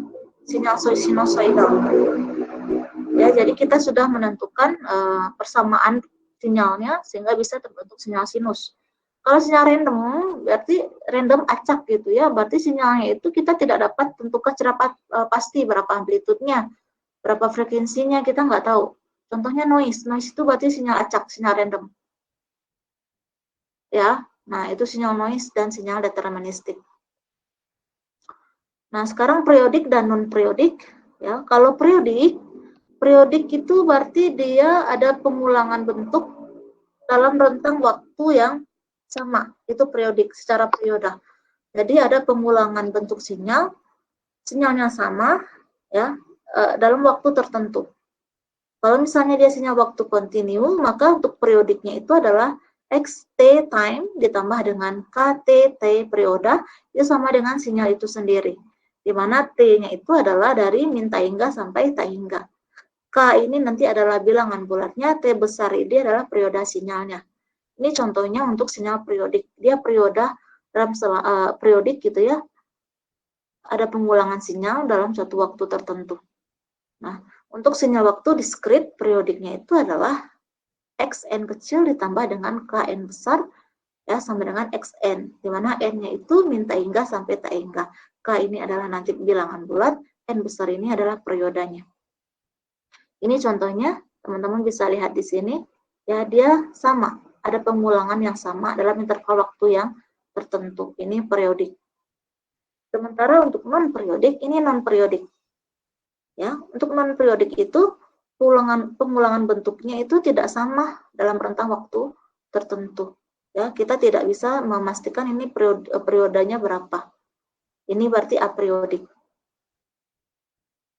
sinyal sinusoidal. Ya, jadi kita sudah menentukan persamaan sinyalnya sehingga bisa terbentuk sinyal sinus. Kalau sinyal random berarti random acak gitu ya, berarti sinyalnya itu kita tidak dapat tentukan secara pasti berapa amplitudenya, berapa frekuensinya kita nggak tahu. Contohnya noise itu berarti sinyal acak, sinyal random. Ya, nah itu sinyal noise dan sinyal deterministik. Nah, sekarang periodik dan non periodik. Ya, kalau periodik itu berarti dia ada pengulangan bentuk dalam rentang waktu yang sama. Itu periodik secara perioda. Jadi ada pengulangan bentuk sinyalnya sama ya dalam waktu tertentu. Kalau misalnya dia sinyal waktu kontinu, maka untuk periodiknya itu adalah xt time ditambah dengan kt perioda, itu sama dengan sinyal itu sendiri. Di mana t-nya itu adalah dari min tak hingga sampai tak hingga. K ini nanti adalah bilangan bulatnya, T besar ini adalah perioda sinyalnya. Ini contohnya untuk sinyal periodik. Dia perioda dalam periodik gitu ya. Ada pengulangan sinyal dalam suatu waktu tertentu. Nah, untuk sinyal waktu diskrit periodiknya itu adalah xn kecil ditambah dengan kn besar ya sama dengan xn. Di mana n-nya itu min tak hingga sampai tak hingga. K ini adalah nanti bilangan bulat, n besar ini adalah periodanya. Ini contohnya, teman-teman bisa lihat di sini, ya dia sama, ada pengulangan yang sama dalam interval waktu yang tertentu. Ini periodik. Sementara untuk non periodik, ini non periodik. Ya, untuk non periodik itu pengulangan bentuknya itu tidak sama dalam rentang waktu tertentu. Ya, kita tidak bisa memastikan ini periodanya berapa. Ini berarti apriodik.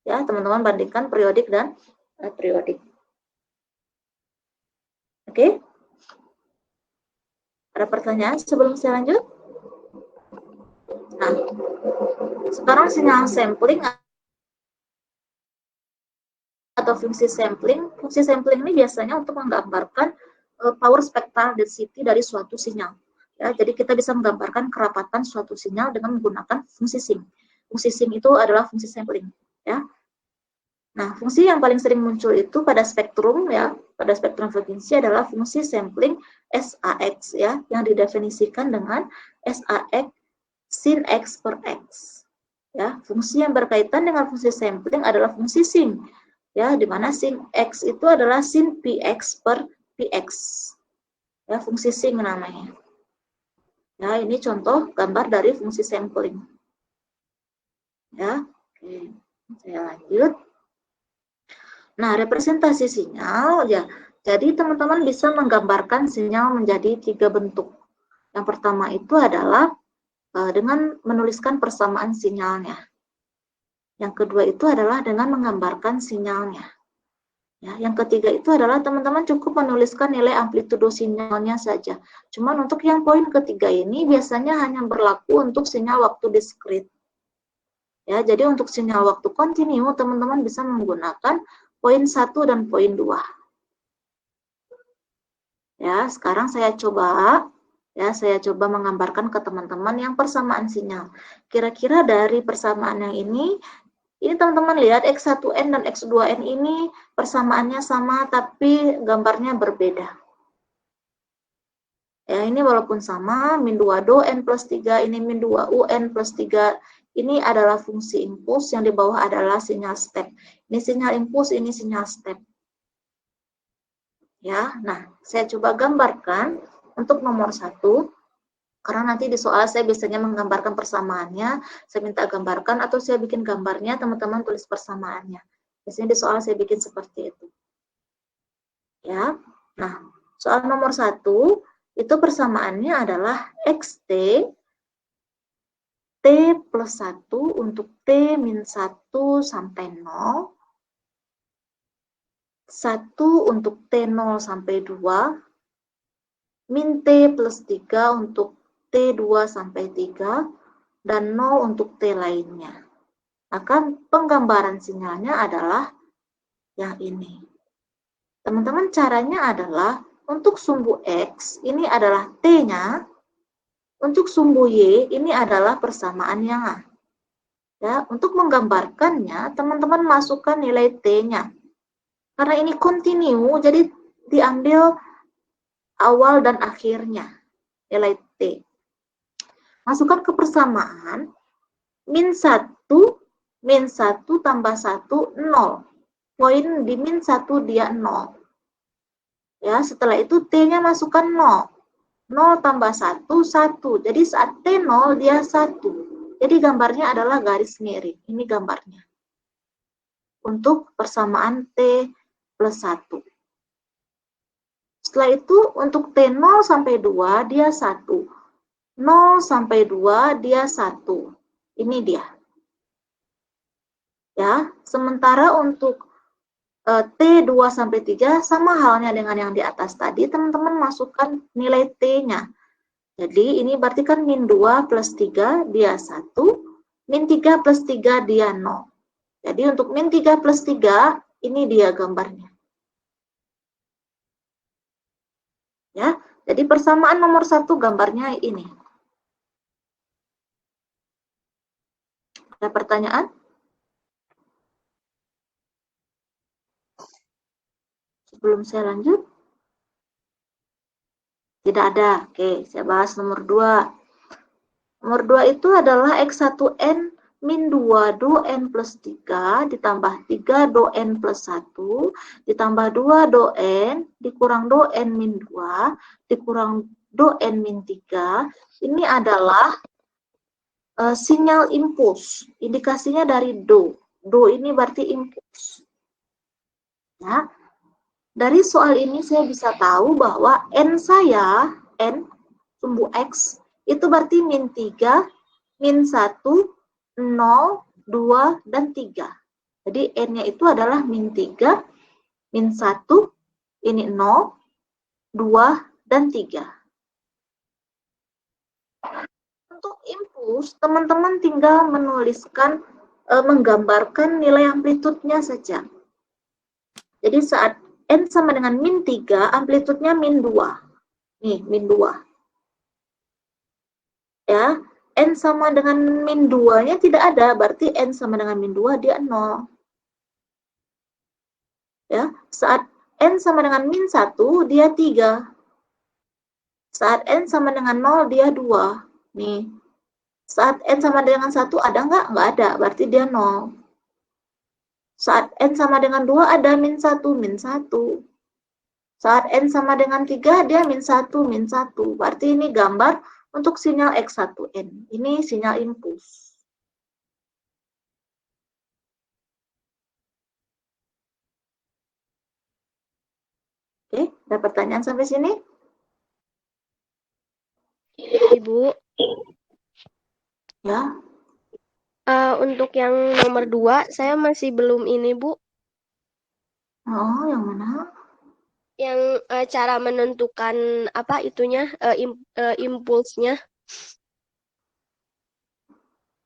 Ya, teman-teman bandingkan periodik dan periodik. Oke? Ada pertanyaan sebelum saya lanjut? Nah, sekarang sinyal sampling atau fungsi sampling. Fungsi sampling ini biasanya untuk menggambarkan power spectral density dari suatu sinyal. Ya, jadi kita bisa menggambarkan kerapatan suatu sinyal dengan menggunakan fungsi sing. Fungsi sing itu adalah fungsi sampling. Ya. Nah, fungsi yang paling sering muncul itu pada spektrum ya, pada spektrum frekuensi adalah fungsi sampling SAX ya, yang didefinisikan dengan SAX sin X per X. Ya, fungsi yang berkaitan dengan fungsi sampling adalah fungsi sing. Ya, di mana sin X itu adalah sin PX per PX. Ya, fungsi sing namanya. Ya, ini contoh gambar dari fungsi sampling. Ya, oke. Saya lanjut. Nah, representasi sinyal, ya. Jadi, teman-teman bisa menggambarkan sinyal menjadi 3 bentuk. Yang pertama itu adalah dengan menuliskan persamaan sinyalnya. Yang kedua itu adalah dengan menggambarkan sinyalnya. Ya, yang ketiga itu adalah teman-teman cukup menuliskan nilai amplitudo sinyalnya saja. Cuman untuk yang poin ketiga ini biasanya hanya berlaku untuk sinyal waktu diskrit. Ya, jadi untuk sinyal waktu kontinu, teman-teman bisa menggunakan poin 1 dan poin 2. Ya, sekarang saya coba menggambarkan ke teman-teman yang persamaan sinyal. Kira-kira dari persamaan yang ini teman-teman lihat X1N dan X2N ini persamaannya sama tapi gambarnya berbeda. Ya, ini walaupun sama, min 2 do N plus 3, ini min 2 U N plus 3. Ini adalah fungsi impuls, yang di bawah adalah sinyal step. Ini sinyal impuls, ini sinyal step. Ya, nah, saya coba gambarkan untuk nomor 1, karena nanti di soal saya biasanya menggambarkan persamaannya, saya minta gambarkan atau saya bikin gambarnya, teman-teman tulis persamaannya. Biasanya di soal saya bikin seperti itu. Ya, nah, soal nomor 1, itu persamaannya adalah XT T plus 1 untuk T min 1 sampai 0, 1 untuk T0 sampai 2, min T plus 3 untuk T2 sampai 3, dan 0 untuk T lainnya. Maka penggambaran sinyalnya adalah yang ini. Teman-teman, caranya adalah untuk sumbu X, ini adalah T-nya. Untuk sumbu Y, ini adalah persamaannya. Ya, untuk menggambarkannya, teman-teman masukkan nilai T-nya. Karena ini continue, jadi diambil awal dan akhirnya, nilai T. Masukkan ke persamaan, min 1 tambah 1, 0. Poin di min 1 dia 0. Ya, setelah itu T-nya masukkan 0. 0 tambah 1, 1. Jadi saat T 0, dia 1. Jadi gambarnya adalah garis miring. Ini gambarnya. Untuk persamaan T plus 1. Setelah itu, untuk T0 sampai 2, dia 1. 0 sampai 2, dia 1. Ini dia. Ya, sementara untuk T2 sampai 3 sama halnya dengan yang di atas tadi, teman-teman masukkan nilai T-nya. Jadi ini berarti kan min 2 plus 3 dia 1, min 3 plus 3 dia 0. Jadi untuk min 3 plus 3, ini dia gambarnya. Ya, jadi persamaan nomor 1 gambarnya ini. Ada pertanyaan? Sebelum saya lanjut? Tidak ada. Oke, saya bahas nomor 2. Nomor 2 itu adalah X1N min 2 do N plus 3 ditambah 3 do N plus 1 ditambah 2 do N dikurang do N min 2 dikurang do N min 3. Ini adalah sinyal impuls. Indikasinya dari do. Do ini berarti impuls. Ya. Dari soal ini saya bisa tahu bahwa N saya, N, sumbu X, itu berarti min 3, min 1, 0, 2, dan 3. Jadi N-nya itu adalah min 3, min 1, ini 0, 2, dan 3. Untuk impuls, teman-teman tinggal menuliskan, menggambarkan nilai amplitudenya saja. Jadi saat N sama dengan min 3, amplitudenya min 2. Nih, min 2. Ya, N sama dengan min 2-nya tidak ada, berarti N sama dengan min 2, dia 0. Ya, saat N sama dengan min 1, dia 3. Saat N sama dengan 0, dia 2. Nih, saat N sama dengan 1 ada nggak? Nggak ada, berarti dia 0. Saat N sama dengan 2 ada min 1, min 1. Saat N sama dengan 3, dia min 1, min 1. Berarti ini gambar untuk sinyal X1N. Ini sinyal impuls. Oke, ada pertanyaan sampai sini? Ibu, Ya, untuk yang nomor 2, saya masih belum ini, Bu. oh, yang mana? Yang cara menentukan apa itunya, impulsnya.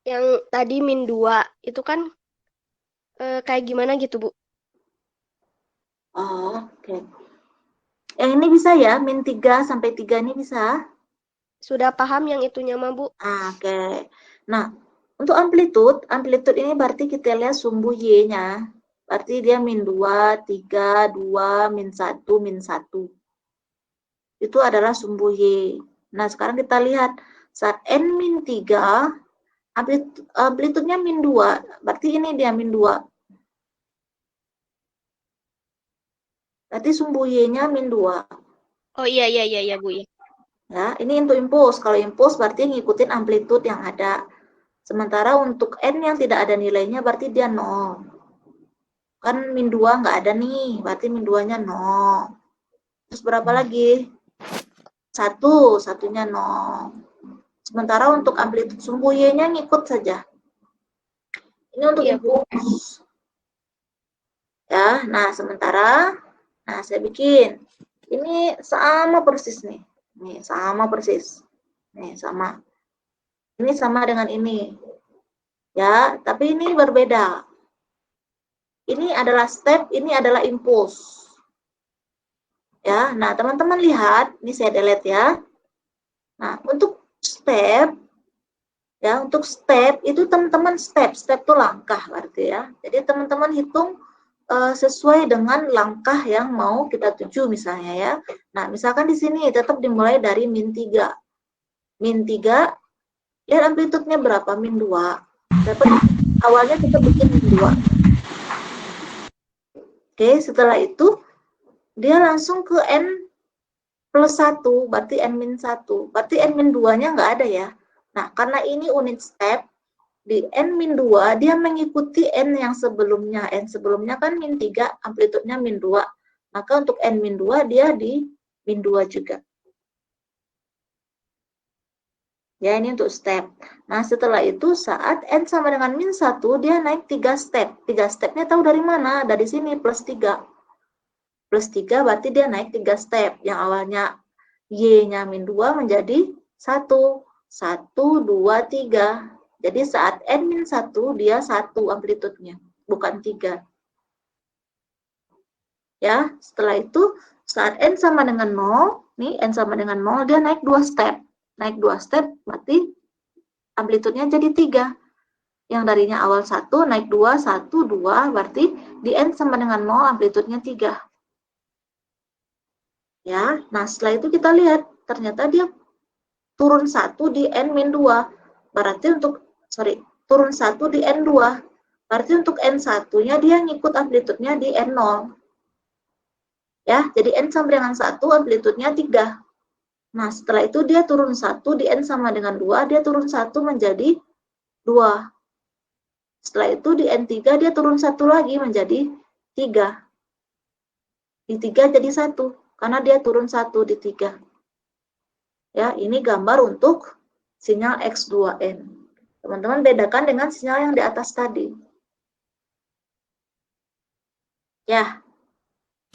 Yang tadi min 2, itu kan kayak gimana gitu, Bu? Oh, oke. Yang ini bisa ya, min 3 sampai 3 ini bisa? Sudah paham yang itunya mah, Bu? Oke. Nah, untuk amplitude ini berarti kita lihat sumbu Y-nya. Berarti dia min 2, 3, 2, min 1, min 1. Itu adalah sumbu Y. Nah, sekarang kita lihat. Saat N min 3, amplitudenya min 2. Berarti ini dia min 2. Berarti sumbu Y-nya min 2. Oh iya, Bu. Ya. Ya, ini untuk impuls. Kalau impuls berarti ngikutin amplitude yang ada. Sementara untuk N yang tidak ada nilainya berarti dia 0. Kan min 2 nggak ada nih, berarti min 2-nya 0. Terus berapa lagi? 1, satunya 0. Sementara untuk amplitude sumbu Y-nya ngikut saja. Ini untuk impuls. Ya, nah sementara, nah saya bikin. Ini sama persis nih. Nih, sama persis. Nih, sama. Ini sama dengan ini. Ya, tapi ini berbeda. Ini adalah step, ini adalah impuls. Ya, nah teman-teman lihat, ini saya delete ya. Nah, untuk step, itu teman-teman step itu langkah berarti ya. Jadi teman-teman hitung sesuai dengan langkah yang mau kita tuju misalnya ya. Nah, misalkan di sini tetap dimulai dari min 3. Min 3, lihat amplitudenya berapa? Min 2. Dapat awalnya kita bikin min 2. Oke, setelah itu dia langsung ke n plus 1, berarti n min 1. Berarti n min 2-nya nggak ada ya. Nah, karena ini unit step, di n min 2 dia mengikuti n yang sebelumnya. N sebelumnya kan min 3, amplitudenya min 2. Maka untuk n min 2 dia di min 2 juga. Ya, ini untuk step. Nah, setelah itu saat n sama dengan min 1, dia naik 3 step. 3 stepnya tahu dari mana? Dari sini, plus 3. Plus 3 berarti dia naik 3 step. Yang awalnya y-nya min 2 menjadi 1. 1, 2, 3. Jadi saat n min 1, dia 1 amplitudenya, bukan 3. Ya, setelah itu saat n sama dengan 0, nih n sama dengan 0, dia naik 2 step. Naik 2 step berarti amplitudenya jadi 3. Yang darinya awal 1 naik 2, 1, 2, berarti di n sama dengan 0 amplitudenya 3. Ya, nah setelah itu kita lihat ternyata dia turun 1 di n min 2. Berarti turun 1 di n 2. Berarti untuk n 1-nya dia ngikut amplitudenya di n 0. Ya, jadi n sama dengan 1 amplitudenya 3. Nah, setelah itu dia turun 1 di n sama dengan 2, dia turun 1 menjadi 2. Setelah itu di n3 dia turun 1 lagi menjadi 3. Di 3 jadi 1, karena dia turun 1 di 3. Ya, ini gambar untuk sinyal X2N. Teman-teman bedakan dengan sinyal yang di atas tadi. Ya.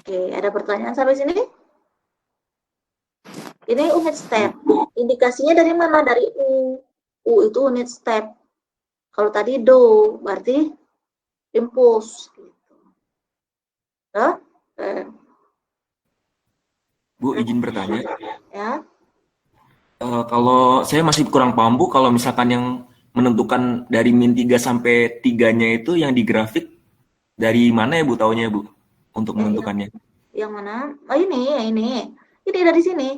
Oke, ada pertanyaan sampai sini? Ini unit step. Indikasinya dari mana? Dari U. U itu unit step. Kalau tadi do, berarti impulse. Ya? Bu, izin bertanya. Ya. Kalau saya masih kurang paham, Bu, kalau misalkan yang menentukan dari min 3 sampai 3-nya itu yang di grafik, dari mana ya Bu taunya Bu, untuk menentukannya? Yang mana? Oh ini. Ini dari sini.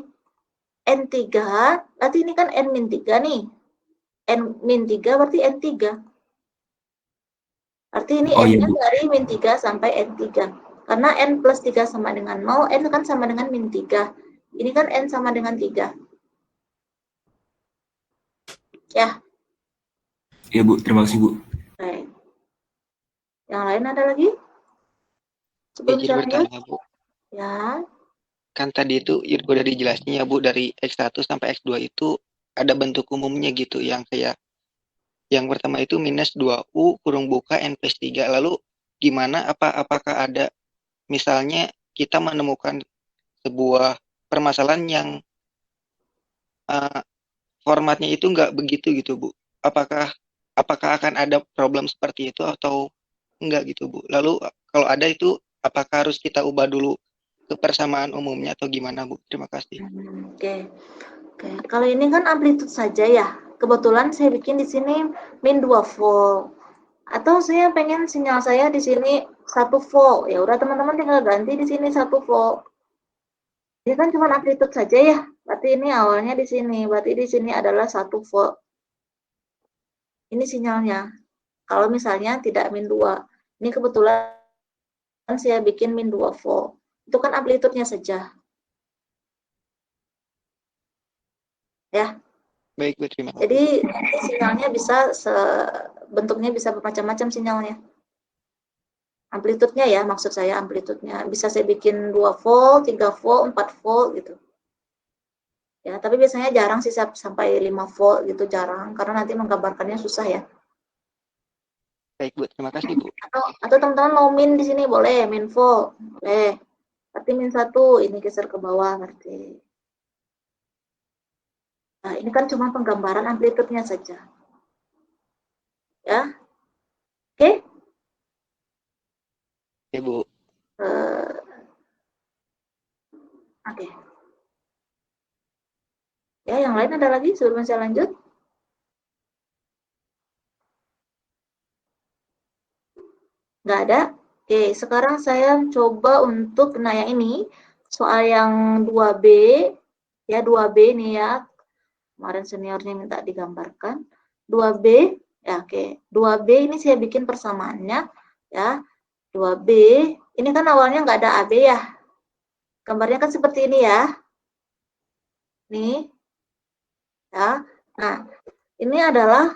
N3, berarti ini kan N-3 nih. N-3 berarti N3. Berarti ini N-nya dari min 3 sampai N3. Karena N plus 3 sama dengan 0, N kan sama dengan min 3. Ini kan N sama dengan 3. Ya. Iya Bu, terima kasih Bu. Baik. Yang lain ada lagi? Sebelum Izin saya bertanya, lanjut? Bu. Ya. Kan tadi itu udah dijelasin ya, Bu, dari X1 sampai X2 itu ada bentuk umumnya gitu yang pertama itu minus 2U kurung buka N plus 3. Lalu gimana apakah ada misalnya kita menemukan sebuah permasalahan yang formatnya itu nggak begitu gitu, Bu. Apakah akan ada problem seperti itu atau enggak gitu, Bu? Lalu kalau ada itu apakah harus kita ubah dulu ke persamaan umumnya atau gimana, Bu? Terima kasih. Oke. Kalau ini kan amplitude saja ya. Kebetulan saya bikin di sini min 2 volt. Atau saya pengen sinyal saya di sini 1 volt. Ya udah teman-teman tinggal ganti di sini 1 volt. Ini kan cuma amplitude saja ya. Berarti ini awalnya di sini. Berarti di sini adalah 1 volt. Ini sinyalnya. Kalau misalnya tidak min 2. Ini kebetulan saya bikin min 2 volt. Itu kan amplitudenya saja. Ya. Baik, Bu, terima kasih. Jadi sinyalnya bisa bentuknya bisa bermacam-macam sinyalnya. Amplitudenya ya, maksud saya amplitudenya. Bisa saya bikin 2 volt, 3 volt, 4 volt gitu. Ya, tapi biasanya jarang sih sampai 5 volt gitu, jarang karena nanti menggambarkannya susah ya. Baik, Bu, terima kasih, Bu. Atau teman-teman mau min di sini boleh, min volt, boleh. Berarti min 1 ini geser ke bawah berarti. Nah, ini kan cuma penggambaran amplitudenya saja. Ya. Oke? Ya, Bu. Oke. Ya, yang lain ada lagi sebelum saya lanjut? Nggak ada? Oke, sekarang saya coba untuk, nah yang ini, soal yang 2B, ya 2B nih ya, kemarin seniornya minta digambarkan. 2B, ya oke, 2B ini saya bikin persamaannya, ya, 2B, ini kan awalnya nggak ada AB ya, gambarnya kan seperti ini ya, nih, ya, nah, ini adalah,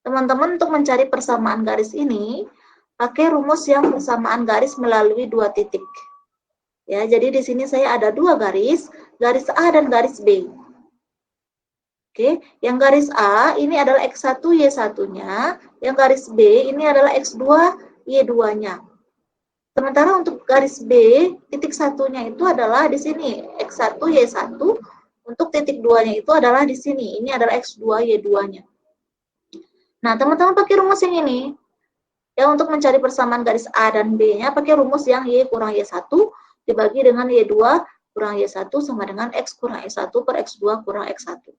teman-teman untuk mencari persamaan garis ini, pakai rumus yang persamaan garis melalui 2 titik. Ya, jadi di sini saya ada 2 garis A dan garis B. Oke, yang garis A ini adalah X1 Y1-nya, yang garis B ini adalah X2 Y2-nya. Sementara untuk garis B, titik satunya itu adalah di sini, X1 Y1, untuk titik 2-nya itu adalah di sini, ini adalah X2 Y2-nya. Nah, teman-teman pakai rumus yang ini. Ya, untuk mencari persamaan garis A dan B-nya pakai rumus yang Y kurang Y1 dibagi dengan Y2 kurang Y1 sama dengan X kurang Y1 per X2 kurang X1.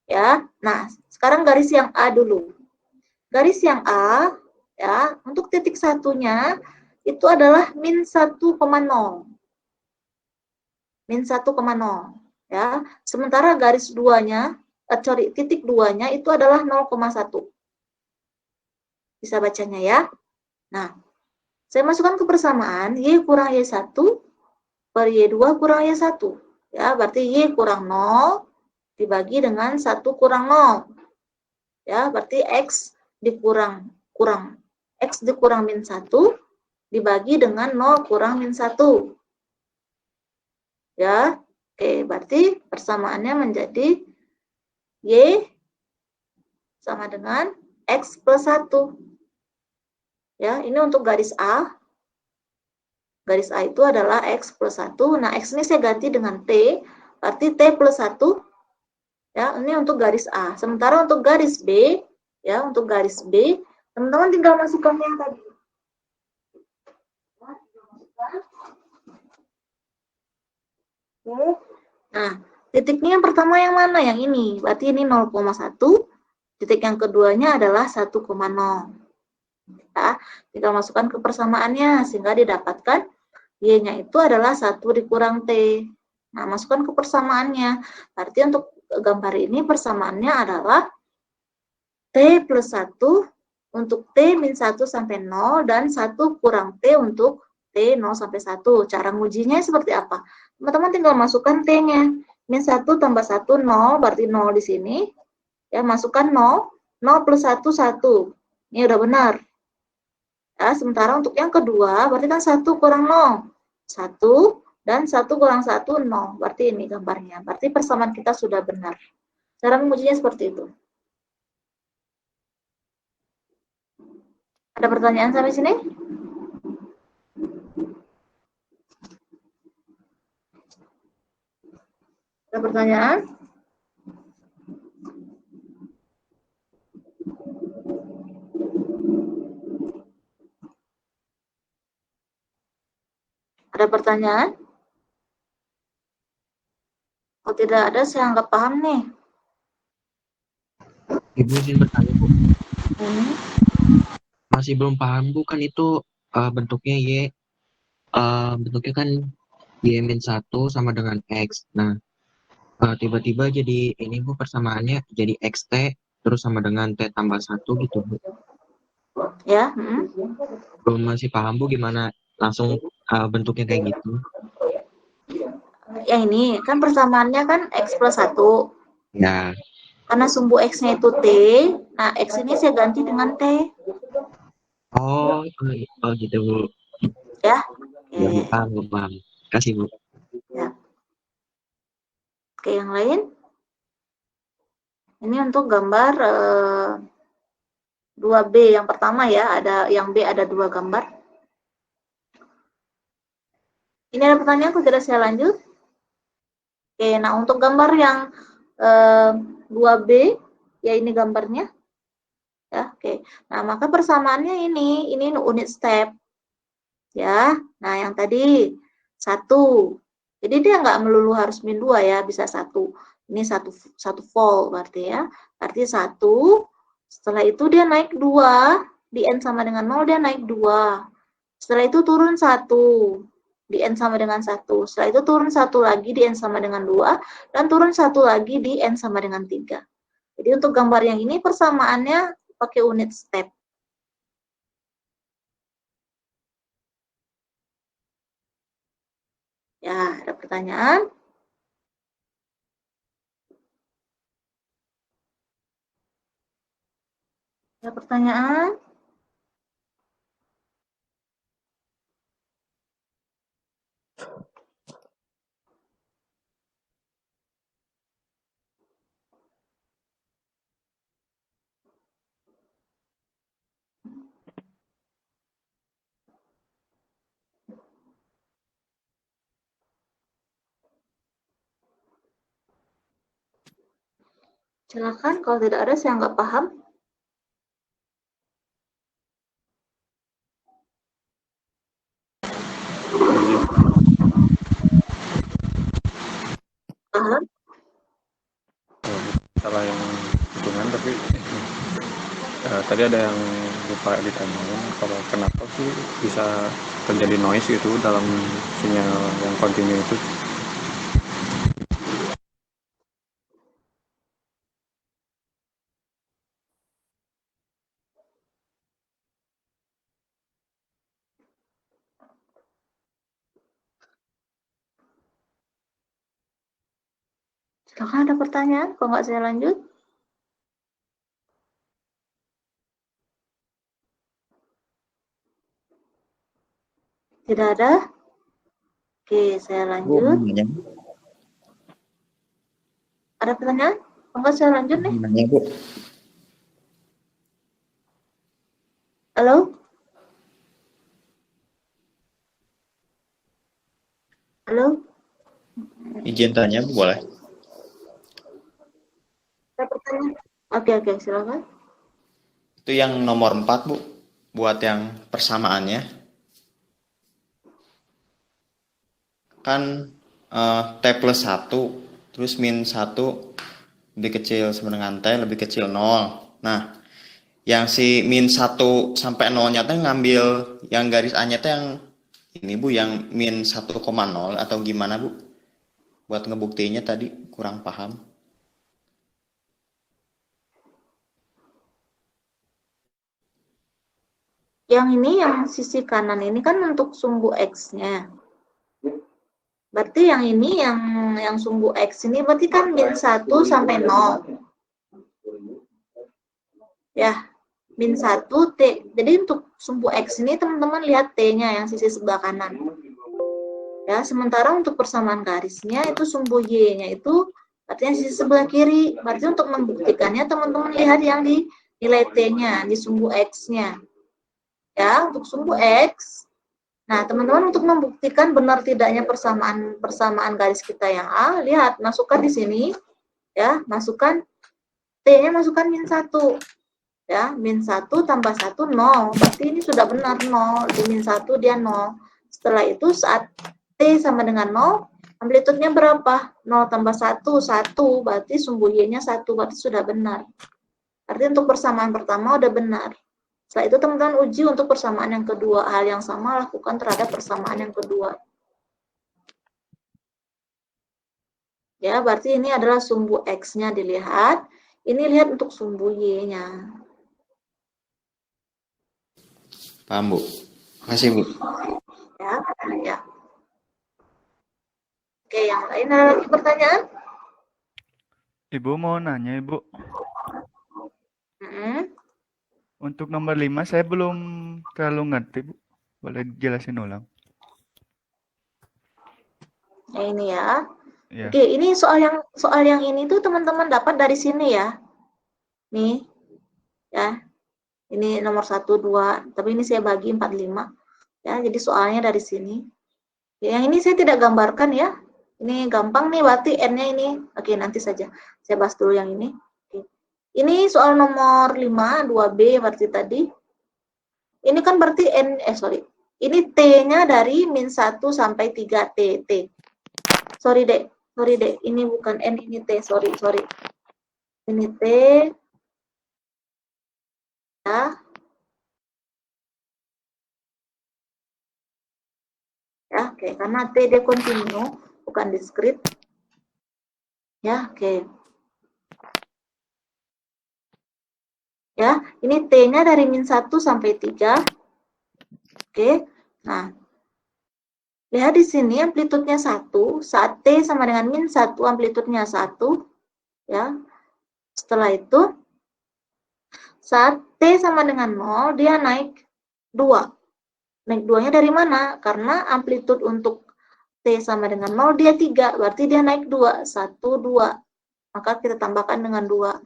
Ya, nah sekarang garis yang A dulu. Garis yang A, ya, untuk titik satunya itu adalah min 1,0. Min 1,0. Ya, sementara garis 2-nya, titik 2-nya itu adalah 0,1. Bisa bacanya ya. Nah, saya masukkan ke persamaan Y kurang Y1 per Y2 kurang Y1. Ya, berarti Y kurang 0 dibagi dengan 1 kurang 0. Ya, berarti X dikurang X dikurang min 1 dibagi dengan 0 kurang min 1. Ya, oke, berarti persamaannya menjadi Y sama dengan X plus 1. Ya, ini untuk garis A. Garis A itu adalah X plus 1. Nah, X ini saya ganti dengan T. Berarti T plus 1. Ya, ini untuk garis A. Sementara untuk garis B, ya, untuk garis B, teman-teman tinggal masukkan yang tadi. Oke. Nah, titiknya yang pertama yang mana? Yang ini. Berarti ini 0,1. Titik yang keduanya adalah 1,0. Ya, tinggal masukkan ke persamaannya sehingga didapatkan Y-nya itu adalah 1 dikurang T. Nah, masukkan ke persamaannya. Berarti untuk gambar ini persamaannya adalah T plus 1 untuk T min 1 sampai 0 dan 1 kurang T untuk T 0 sampai 1. Cara ngujinya seperti apa? Teman-teman tinggal masukkan T-nya. Min 1 tambah 1, 0, berarti 0 di sini. Ya, masukkan 0. 0 plus 1, 1. Ini udah benar. Ya, sementara untuk yang kedua, berarti kan 1 kurang 0. 1 dan 1 kurang 1, 0. Berarti ini gambarnya. Berarti persamaan kita sudah benar. Cara mengujinya seperti itu. Ada pertanyaan sampai sini? Ada pertanyaan? Ada pertanyaan? Kalau tidak ada, saya anggap paham nih. Ibu izin bertanya, Bu. Hmm. Masih belum paham, Bu, kan itu bentuknya Y. Bentuknya kan Y-1 sama dengan X. Nah, tiba-tiba jadi ini, Bu, persamaannya jadi XT terus sama dengan T tambah 1 gitu, Bu. Ya. Belum masih paham, Bu, gimana langsung bentuknya kayak gitu. Yang ini kan persamaannya kan X plus 1. Ya. Karena sumbu X-nya itu T, nah X ini saya ganti dengan T. Oh gitu, Bu. Ya. Ya, paham. Kasih, Bu. Ya. Oke, yang lain. Ini untuk gambar 2B yang pertama ya, ada yang B ada 2 gambar. Ini ada pertanyaan, kalau tidak saya lanjut. Oke, nah untuk gambar yang 2B, ya ini gambarnya. Ya, oke. Nah, maka persamaannya ini unit step. Ya, nah yang tadi 1. Jadi dia nggak melulu harus min 2 ya, bisa 1. Ini 1 volt berarti ya. Berarti 1, setelah itu dia naik 2, di N sama dengan 0 dia naik 2. Setelah itu turun 1, di N sama dengan 1. Setelah itu turun 1 lagi di N sama dengan 2, dan turun 1 lagi di N sama dengan 3. Jadi untuk gambar yang ini persamaannya pakai unit step. Ya, ada pertanyaan? Ada pertanyaan? Silakan, kalau tidak ada saya nggak paham. Paham? Salah yang hitungan tapi tadi ada yang lupa ditanyain kalau kenapa sih bisa terjadi noise itu dalam sinyal yang kontinu itu. Silakan, ada pertanyaan? Kalau nggak saya lanjut. Tidak ada? Oke, saya lanjut. Ada pertanyaan? Kalau nggak saya lanjut nih. Nanya, Bu. Halo? Halo? Izin tanya, Bu, boleh? Ada pertanyaan? Oke, silakan. Itu yang nomor 4, Bu. Buat yang persamaannya. Kan T plus 1, terus min 1 lebih kecil sama dengan T, lebih kecil 0. Nah, yang si min 1 sampai 0-nya teh ngambil yang garis A-nya teh yang ini, Bu, yang min 1,0 atau gimana, Bu? Buat ngebuktiinnya tadi kurang paham. Yang ini, yang sisi kanan ini kan untuk sumbu X-nya. Berarti yang ini, yang sumbu X ini berarti kan min 1 sampai 0. Ya, min 1 T. Jadi untuk sumbu X ini teman-teman lihat T-nya yang sisi sebelah kanan. Ya, sementara untuk persamaan garisnya itu sumbu Y-nya itu artinya sisi sebelah kiri. Berarti untuk membuktikannya teman-teman lihat yang di nilai T-nya, di sumbu X-nya. Ya, untuk sumbu X. Nah, teman-teman untuk membuktikan benar tidaknya persamaan garis kita yang A, lihat, masukkan di sini, ya, masukkan T-nya, masukkan min 1. Ya, min 1 tambah 1, 0. Berarti ini sudah benar 0. Di min 1 dia 0. Setelah itu saat T sama dengan 0, amplitudenya berapa? 0 tambah 1, 1. Berarti sumbu Y-nya 1. Berarti sudah benar. Berarti untuk persamaan pertama udah benar. Setelah itu teman-teman uji untuk persamaan yang kedua. Hal yang sama lakukan terhadap persamaan yang kedua. Ya, berarti ini adalah sumbu X-nya dilihat. Ini lihat untuk sumbu Y-nya. Paham, Bu? Makasih, Bu. Ya. Oke, yang lain ada lagi pertanyaan? Ibu mau nanya, Ibu. Untuk nomor 5 saya belum terlalu ngerti, Bu. Boleh jelasin ulang? Nah, ini ya. Ya. Oke, ini soal yang ini tuh teman-teman dapat dari sini ya. Nih. Ya. Ini nomor 1, 2, tapi ini saya bagi 4, 5. Ya, jadi soalnya dari sini. Yang ini saya tidak gambarkan ya. Ini gampang nih, berarti N-nya ini. Oke, nanti saja. Saya bahas dulu yang ini. Oke. Ini soal nomor 5, 2B berarti tadi. Ini kan berarti ini T-nya dari min 1 sampai 3 T. Sorry, Dek. Ini bukan N, ini T. Sorry. Ini T. Ya. Oke, karena T dia kontinu, bukan diskrit. Ya, oke. Ya, ini T-nya dari min 1 sampai 3. Oke. Nah, lihat di sini amplitudenya 1, saat T sama dengan min 1, amplitudenya 1. Ya. Setelah itu, saat T sama dengan 0, dia naik 2. Naik 2-nya dari mana? Karena amplitud untuk T sama dengan 0, dia 3. Berarti dia naik 2. 1, 2. Maka kita tambahkan dengan 2.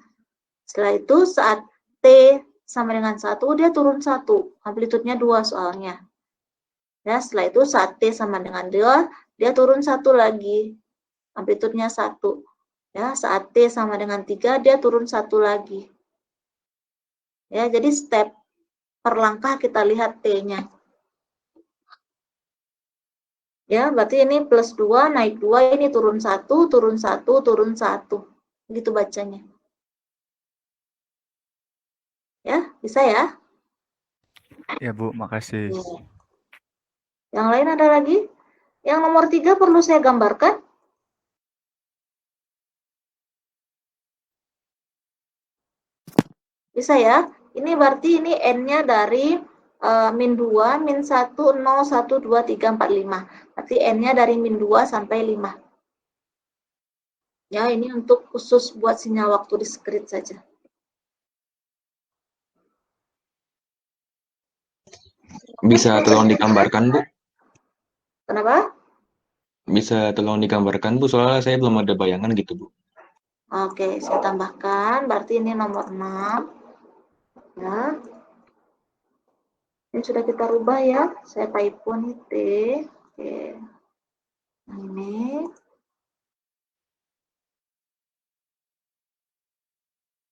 Setelah itu, saat T sama dengan 1, dia turun 1. Amplitudenya 2 soalnya. Ya, setelah itu, saat T sama dengan 2, dia turun 1 lagi. Amplitudenya 1. Ya, saat T sama dengan 3, dia turun 1 lagi. Ya, jadi step per langkah kita lihat T-nya. Ya, berarti ini plus 2, naik 2, ini turun 1, turun 1, turun 1. Gitu bacanya. Ya, bisa ya? Ya Bu, makasih. Ya. Yang lain ada lagi? Yang nomor 3 perlu saya gambarkan? Bisa ya? Ini berarti ini N-nya dari min 2, min 1, 0, 1, 2, 3, 4, 5. Berarti N-nya dari min 2 sampai 5. Ya, ini untuk khusus buat sinyal waktu diskrit saja. Bisa tolong digambarkan, Bu? Kenapa? Bisa tolong digambarkan, Bu? Soalnya saya belum ada bayangan gitu, Bu. Oke, saya tambahkan. Berarti ini nomor 6. Ya. Ini sudah kita rubah ya. Saya typo nih T. Oke. Nah, ini.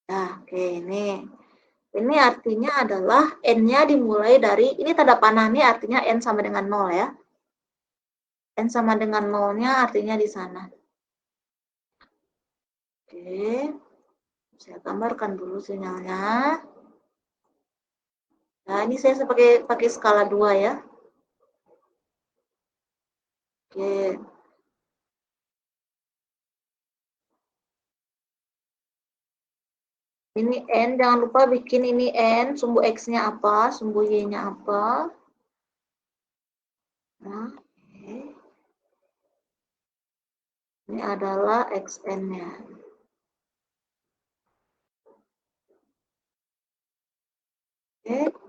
Nah, oke, ini. Ini artinya adalah N-nya dimulai dari, ini tanda panah nih artinya N sama dengan 0 ya. N sama dengan 0-nya artinya di sana. Oke. Saya gambarkan dulu sinyalnya. Nah, ini saya pakai skala 2 ya. Oke. Ini N, jangan lupa bikin ini N, sumbu X-nya apa, sumbu Y-nya apa. Nah, oke. Ini adalah XN-nya. Oke.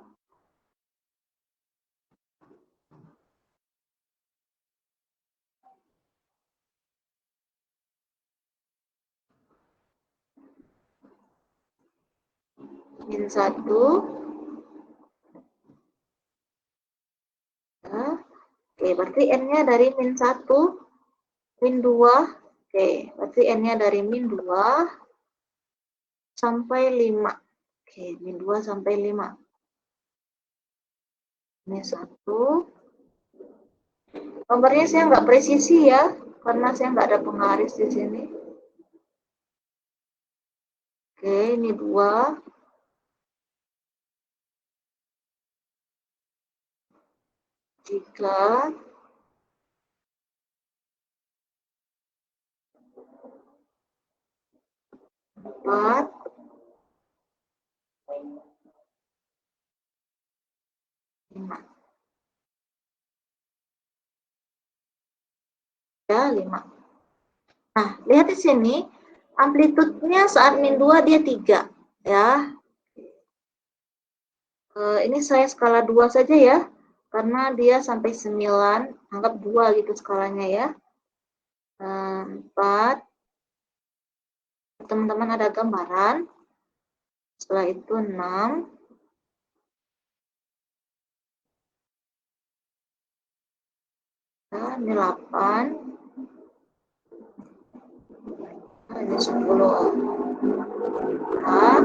Min 1. Nah, oke, berarti N-nya dari min 1, min 2. Oke, berarti N-nya dari min 2 sampai 5. Oke, min 2 sampai 5. Ini 1. Nomornya saya nggak presisi ya, karena saya nggak ada penggaris di sini. Oke, ini 2. 3. 4. 5. Ya, 5. Nah, lihat di sini, amplitudenya saat min 2 dia 3. Ya. Ini saya skala 2 saja ya, karena dia sampai 9, anggap 2 gitu skalanya ya. 4. Teman-teman ada gambaran. Setelah itu 6. Nah, ini 8. Nah, ini 10. Nah,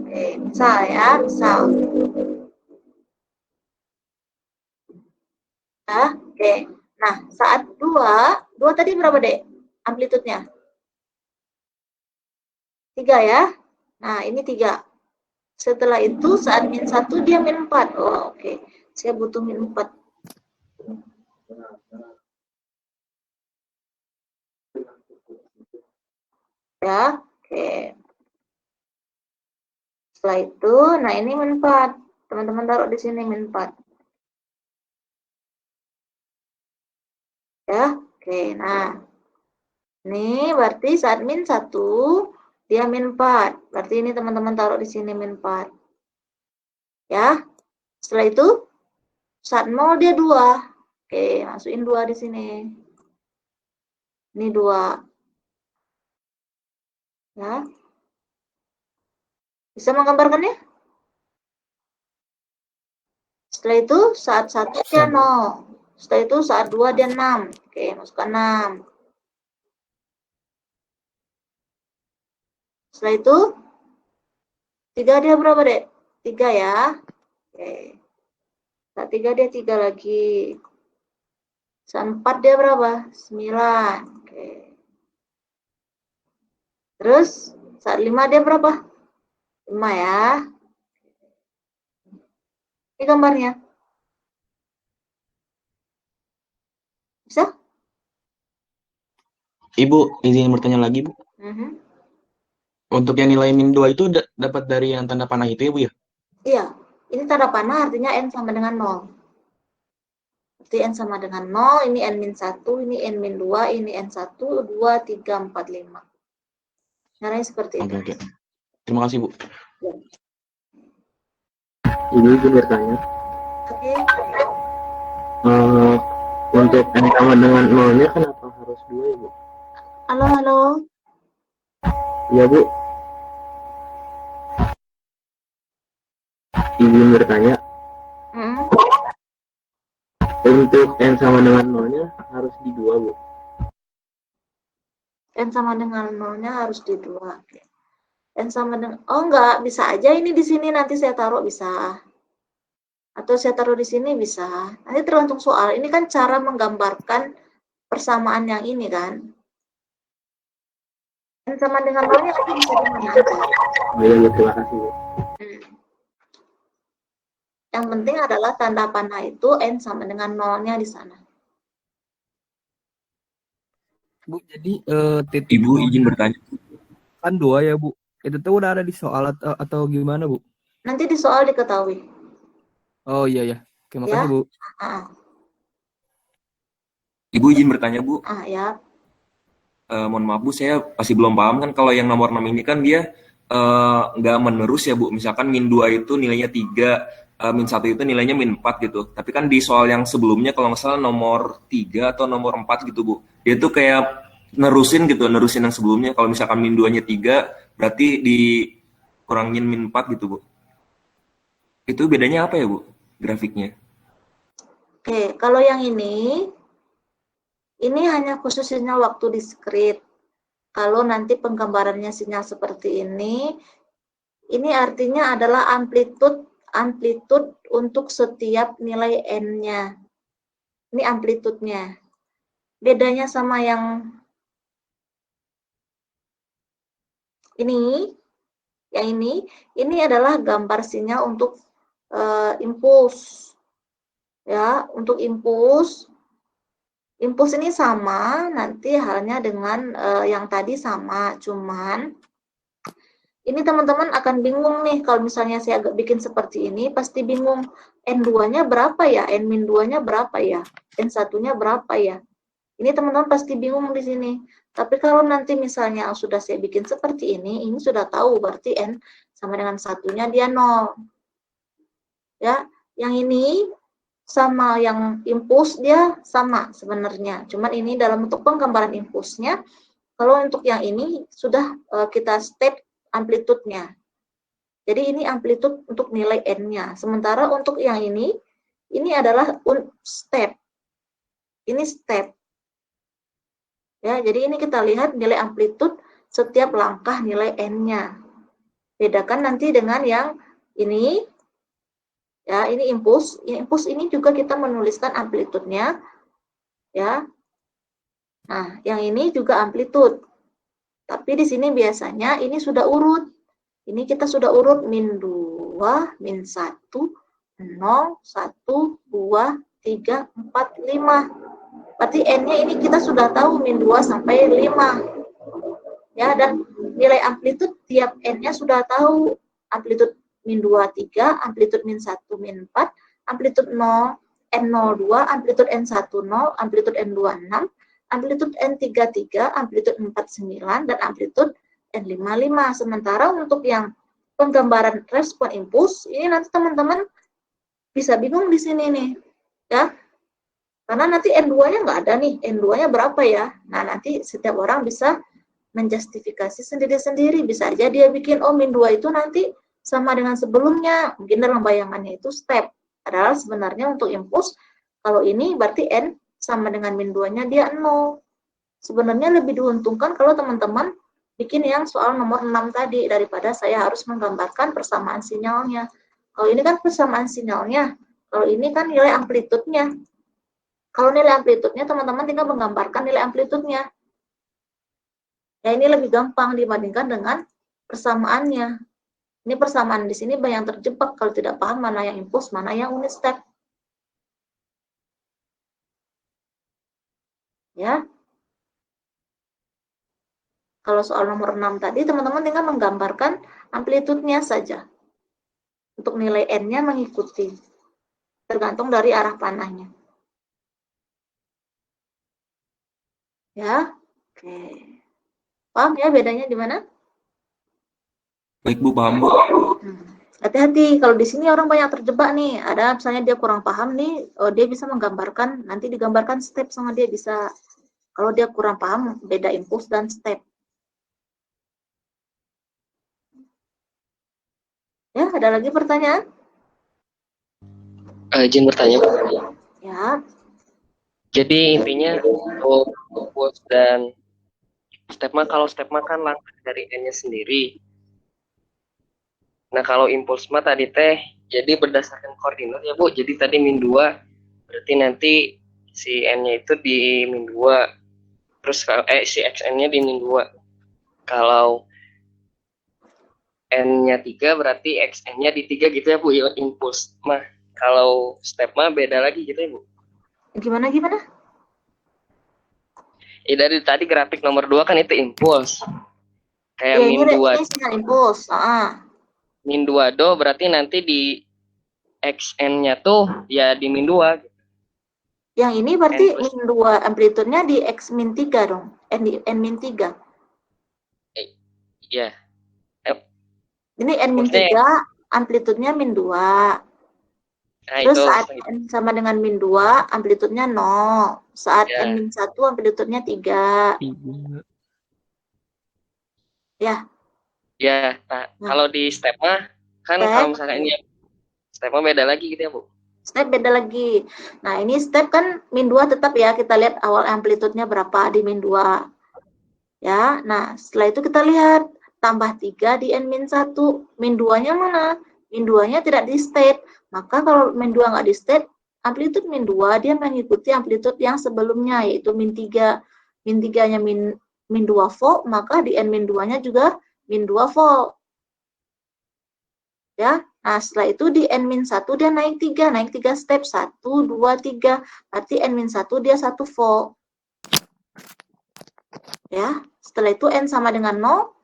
oke, misal ya, misal. Nah, oke. Nah, saat 2 tadi berapa, Dek? Amplitudenya? 3 ya. Nah, ini 3. Setelah itu saat min 1 dia min 4. Oh, oke. Saya butuh min 4. Ya, oke. Setelah itu, nah ini min 4. Teman-teman taruh di sini min 4. Ya, oke. Nah, ini berarti saat min 1, dia min 4. Berarti ini teman-teman taruh di sini min 4. Ya, setelah itu, saat 0 dia 2. Oke, masukin 2 di sini. Ini 2. Ya. Bisa menggambarkannya? Setelah itu, saat 1 dia 0. Setelah itu, saat 2 dia 6. Oke, masukkan 6. Setelah itu, 3 dia berapa, Dek? 3 ya. Oke. Saat 3 dia 3 lagi. Saat 4 dia berapa? 9. Oke. Terus, saat 5 dia berapa? 5 ya. Ini gambarnya. Bisa? Ibu, izin bertanya lagi, Bu. Untuk yang nilai min 2 itu dapat dari yang tanda panah itu ya, Bu ya? Iya. Ini tanda panah artinya N sama dengan 0. Berarti N sama dengan 0, ini N min 1, ini N min 2, ini N1, 2, 3, 4, 5. Caranya seperti itu. Oke. Terima kasih, Bu. Ya. Ini izin bertanya. Oke. Untuk N sama dengan 0-nya kenapa harus 2 ya, Bu? Halo, halo. Iya, Bu. Izin bertanya. Untuk N sama dengan 0-nya harus di 2, Bu. N sama dengan 0-nya harus di 2. Oke. N sama dengan, oh enggak, bisa aja ini di sini nanti saya taruh bisa. Atau saya taruh di sini bisa. Nanti tergantung soal. Ini kan cara menggambarkan persamaan yang ini kan. N sama dengan 0-nya nanti bisa di mana aja. Oh iya, terima kasih, Bu. Yang penting adalah tanda panah itu N sama dengan 0-nya di sana. Bu, jadi Ibu izin bertanya. kan 2 ya, Bu. Itu tuh udah ada di soal atau gimana, Bu? Nanti di soal diketahui. Oh iya ya. Oke, makasih, Bu. Ibu izin bertanya, Bu. Ya. Mohon maaf, Bu, saya masih belum paham kan kalau yang nomor 6 ini kan dia nggak menerus ya, Bu. Misalkan min 2 itu nilainya 3, min 1 itu nilainya min 4 gitu. Tapi kan di soal yang sebelumnya kalau nggak salah nomor 3 atau nomor 4 gitu, Bu. Dia tuh kayak nerusin yang sebelumnya. Kalau misalkan min 2-nya 3, berarti dikurangin min 4 gitu, Bu. Itu bedanya apa ya, Bu, grafiknya? Oke, kalau yang ini hanya khusus sinyal waktu diskrit. Kalau nanti penggambarannya sinyal seperti ini artinya adalah amplitude untuk setiap nilai N-nya. Ini amplitudenya. Bedanya sama yang ini adalah gambar sinyal untuk impuls. Ya, untuk impuls ini sama, nanti halnya dengan yang tadi sama, cuman ini teman-teman akan bingung nih kalau misalnya saya agak bikin seperti ini, pasti bingung N2-nya berapa ya, N-2-nya berapa ya, N1-nya berapa ya. Ini teman-teman pasti bingung di sini. Tapi kalau nanti misalnya sudah saya bikin seperti ini sudah tahu berarti N sama dengan 1-nya dia 0. Ya, yang ini sama yang impuls dia sama sebenarnya. Cuman ini dalam bentuk penggambaran impulsnya. Kalau untuk yang ini sudah kita step amplitudenya. Jadi ini amplitude untuk nilai N-nya. Sementara untuk yang ini adalah step. Ini step. Ya, jadi ini kita lihat nilai amplitude setiap langkah nilai N-nya. Bedakan nanti dengan yang ini. Ya, ini impuls. Impuls ini juga kita menuliskan amplitudenya. Ya. Nah, yang ini juga amplitude. Tapi di sini biasanya ini sudah urut. Ini kita sudah urut min 2, min 1, 0, 1, 2, 3, 4, 5. Berarti N-nya ini kita sudah tahu min 2 sampai 5. Ya, dan nilai amplitude tiap N-nya sudah tahu. Amplitude min 2, 3, amplitude min 1, min 4, amplitude 0, N02, amplitude N10, amplitude N26, amplitude N33, amplitude 49, dan amplitude N55. Sementara untuk yang penggambaran respon impuls, ini nanti teman-teman bisa bingung di sini nih, ya. Karena nanti N2-nya nggak ada nih, N2-nya berapa ya? Nah, nanti setiap orang bisa menjustifikasi sendiri-sendiri. Bisa aja dia bikin, oh min 2 itu nanti sama dengan sebelumnya. Mungkin dalam bayangannya itu step. Padahal sebenarnya untuk impuls, kalau ini berarti N sama dengan min 2-nya dia 0. Sebenarnya lebih diuntungkan kalau teman-teman bikin yang soal nomor 6 tadi, daripada saya harus menggambarkan persamaan sinyalnya. Kalau ini kan persamaan sinyalnya, kalau ini kan nilai amplitudenya. Kalau nilai amplitudenya, teman-teman tinggal menggambarkan nilai amplitudenya. Ya, ini lebih gampang dibandingkan dengan persamaannya. Ini persamaan di sini banyak terjebak kalau tidak paham mana yang impuls, mana yang unit step. Ya. Kalau soal nomor 6 tadi, teman-teman tinggal menggambarkan amplitudenya saja. Untuk nilai N-nya mengikuti. Tergantung dari arah panahnya. Ya. Oke. Paham ya bedanya di mana? Baik Bu, paham Bu. Hati-hati, kalau di sini orang banyak terjebak nih. Ada misalnya dia kurang paham nih, dia bisa menggambarkan, nanti digambarkan step sama dia bisa. Kalau dia kurang paham, beda impuls dan step. Ya, ada lagi pertanyaan? Izin bertanya, Bu. Ya. Jadi intinya untuk impuls dan step mah, kalau step mah kan langkah dari N-nya sendiri. Nah, kalau impuls mah tadi teh jadi berdasarkan koordinat ya, Bu. Jadi tadi min 2 berarti nanti si N-nya itu di min 2. Terus si XN-nya di min 2. Kalau N-nya 3 berarti XN-nya di 3 gitu ya, Bu. Ya, impuls mah. Kalau step mah beda lagi gitu ya, Bu. Gimana? Dari tadi grafik nomor 2 kan itu impuls. Kayak min 2. Ini sinyal impuls. Min 2 do berarti nanti di XN-nya tuh ya di min 2. Yang ini berarti min 2 amplitudenya di X min 3 dong. N min 3. Iya. Ini N min 3 amplitudenya min 2. Terus saat N sama dengan min 2 amplitudenya 0. Saat N min 1 amplitudenya 3. Ya. Ya, kalau di step mah kan kalau misalkan ini step mah beda lagi gitu ya, Bu. Step beda lagi. Nah, ini step kan min 2 tetap ya, kita lihat awal amplitudenya berapa di min 2. Ya, nah setelah itu kita lihat tambah 3 di N min 1. Min 2-nya mana? Min 2-nya tidak di state. Maka kalau min 2 nggak di state, amplitude min 2 dia mengikuti amplitude yang sebelumnya, yaitu min 3. Min 3-nya min 2 volt, maka di N min 2-nya juga min 2 volt. Ya, nah setelah itu di N min 1 dia naik 3 step, 1, 2, 3. Berarti N min 1 dia 1 volt. Ya, setelah itu N sama dengan 0,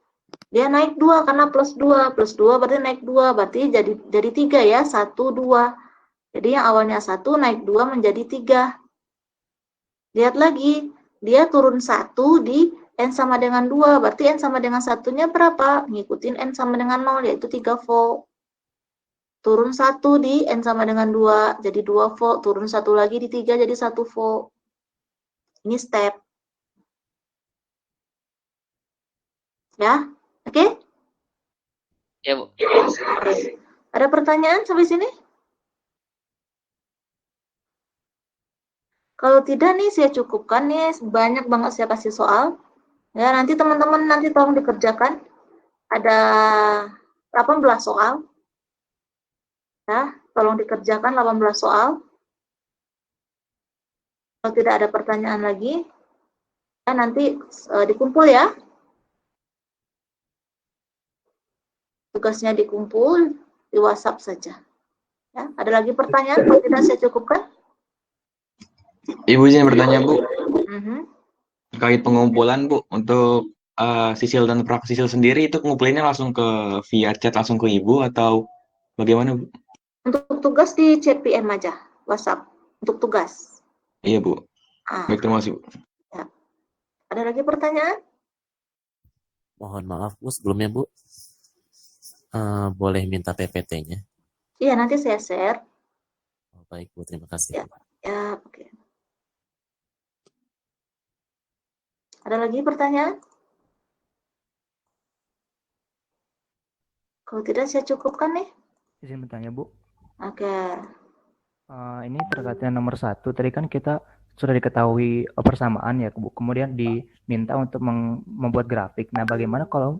dia naik 2 karena plus 2 berarti naik 2, berarti jadi 3 ya, 1, 2. Jadi yang awalnya 1 naik 2 menjadi 3. Lihat lagi, dia turun 1 di N sama dengan 2, berarti N sama dengan 1-nya berapa? Ngikutin N sama dengan 0, yaitu 3 volt. Turun 1 di N sama dengan 2, jadi 2 volt. Turun 1 lagi di 3, jadi 1 volt. Ini step. Ya, oke? Ya, Bu. Oke. Ada pertanyaan sampai sini? Kalau tidak nih, saya cukupkan nih. Banyak banget saya kasih soal. Ya, nanti teman-teman nanti tolong dikerjakan. Ada 18 soal. Ya, tolong dikerjakan 18 soal. Kalau tidak ada pertanyaan lagi, ya nanti dikumpul ya. Tugasnya dikumpul di WhatsApp saja. Ya, ada lagi pertanyaan? Kalau tidak saya cukupkan. Ibu izin bertanya, Bu. Mhm. Terkait pengumpulan, Bu, untuk sisil dan praksisil sendiri itu ngumpulinnya langsung ke via chat langsung ke Ibu atau bagaimana, Bu? Untuk tugas di CPM aja, WhatsApp. Untuk tugas. Iya, Bu. Baik, terima kasih, Bu. Ya. Ada lagi pertanyaan? Mohon maaf Bu, sebelumnya Bu, boleh minta PPT-nya? Iya, nanti saya share. Oh, baik Bu, terima kasih. Ya, ya, oke. Ada lagi pertanyaan? Kalau tidak, saya cukupkan nih. Izin bertanya, Bu. Oke. Ini terkait nomor 1. Tadi kan kita sudah diketahui persamaan ya, Bu. Kemudian diminta untuk membuat grafik. Nah, bagaimana kalau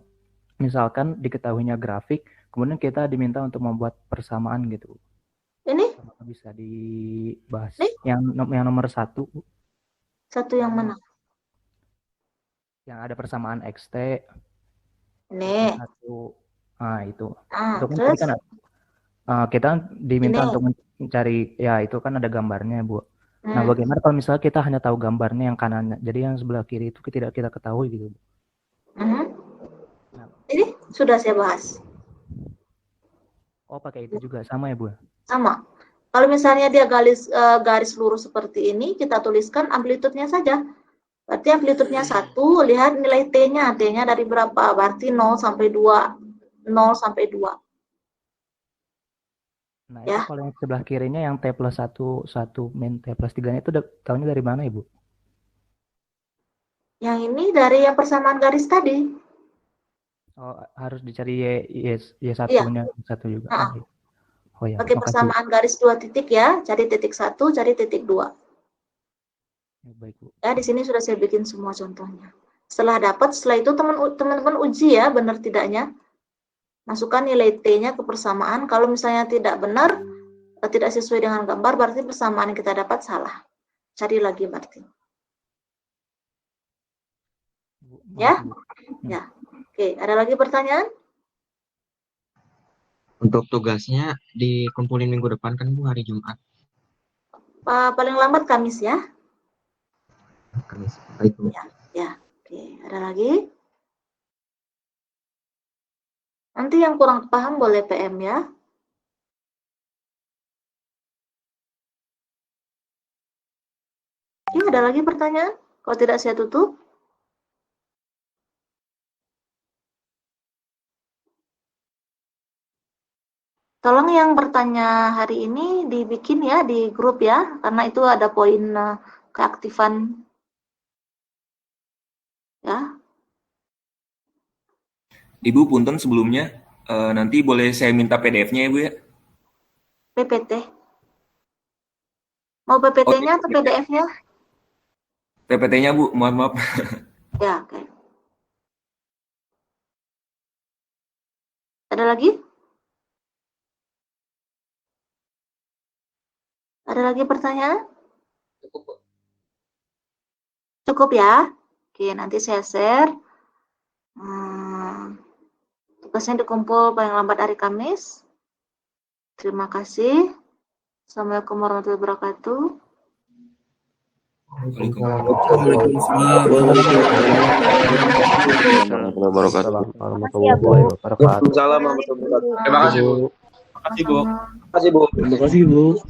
misalkan diketahuinya grafik, kemudian kita diminta untuk membuat persamaan gitu? Ini? Apakah bisa dibahas? Nih? Yang nomor 1, Bu. Satu yang mana? Yang ada persamaan XT. Ini. Nah, itu. Ah, Itu kan terus? tadi kan kita diminta Ini. untuk mencari, ya itu kan ada gambarnya, Bu. Nah, bagaimana kalau misalnya kita hanya tahu gambarnya yang kanannya, jadi yang sebelah kiri itu tidak kita ketahui gitu, Bu. Ini sudah saya bahas. Oh, pakai itu juga sama ya, Bu? Sama. Kalau misalnya dia garis lurus seperti ini, kita tuliskan amplitudenya saja. Berarti amplitudenya 1, lihat nilai T-nya. T-nya dari berapa? Berarti 0 sampai 2. 0 sampai 2. Nah, ya. itu kalau yang sebelah kirinya yang T plus 1 min T plus 3-nya itu tahunya dari mana, Ibu? Yang ini dari yang persamaan garis tadi. Oh, harus dicari Y1-nya satu juga. Oh ya, Pakai persamaan garis 2 titik ya. Cari titik 1, cari titik 2. Ya, baik, Bu. Ya, di sini sudah saya bikin semua contohnya. Setelah itu teman-teman uji ya, benar tidaknya. Masukkan nilai T-nya ke persamaan. Kalau misalnya tidak benar, tidak sesuai dengan gambar, berarti persamaan yang kita dapat salah. Cari lagi berarti. Ya? Ya. Oke, ada lagi pertanyaan? Untuk tugasnya dikumpulin minggu depan kan, Bu, hari Jumat? Paling lambat Kamis ya? Kamis. Baik, Bu. Ya. Oke, ada lagi? Nanti yang kurang paham boleh PM ya. Ya, ada lagi pertanyaan? Kalau tidak saya tutup. Tolong yang bertanya hari ini dibikin ya di grup ya, karena itu ada poin keaktifan. Ya. Ibu punten sebelumnya, nanti boleh saya minta PDF-nya ya Bu ya? PPT. Mau PPT-nya atau PDF-nya? PPT-nya Bu, mohon maaf. Ya, oke. Ada lagi? Ada lagi pertanyaan? Cukup ya? Oke, nanti saya share. Tugasnya dikumpul paling lambat hari Kamis. Terima kasih. Assalamualaikum warahmatullahi wabarakatuh. Terima kasih Bu. Terima kasih Bu. Terima kasih, Bu.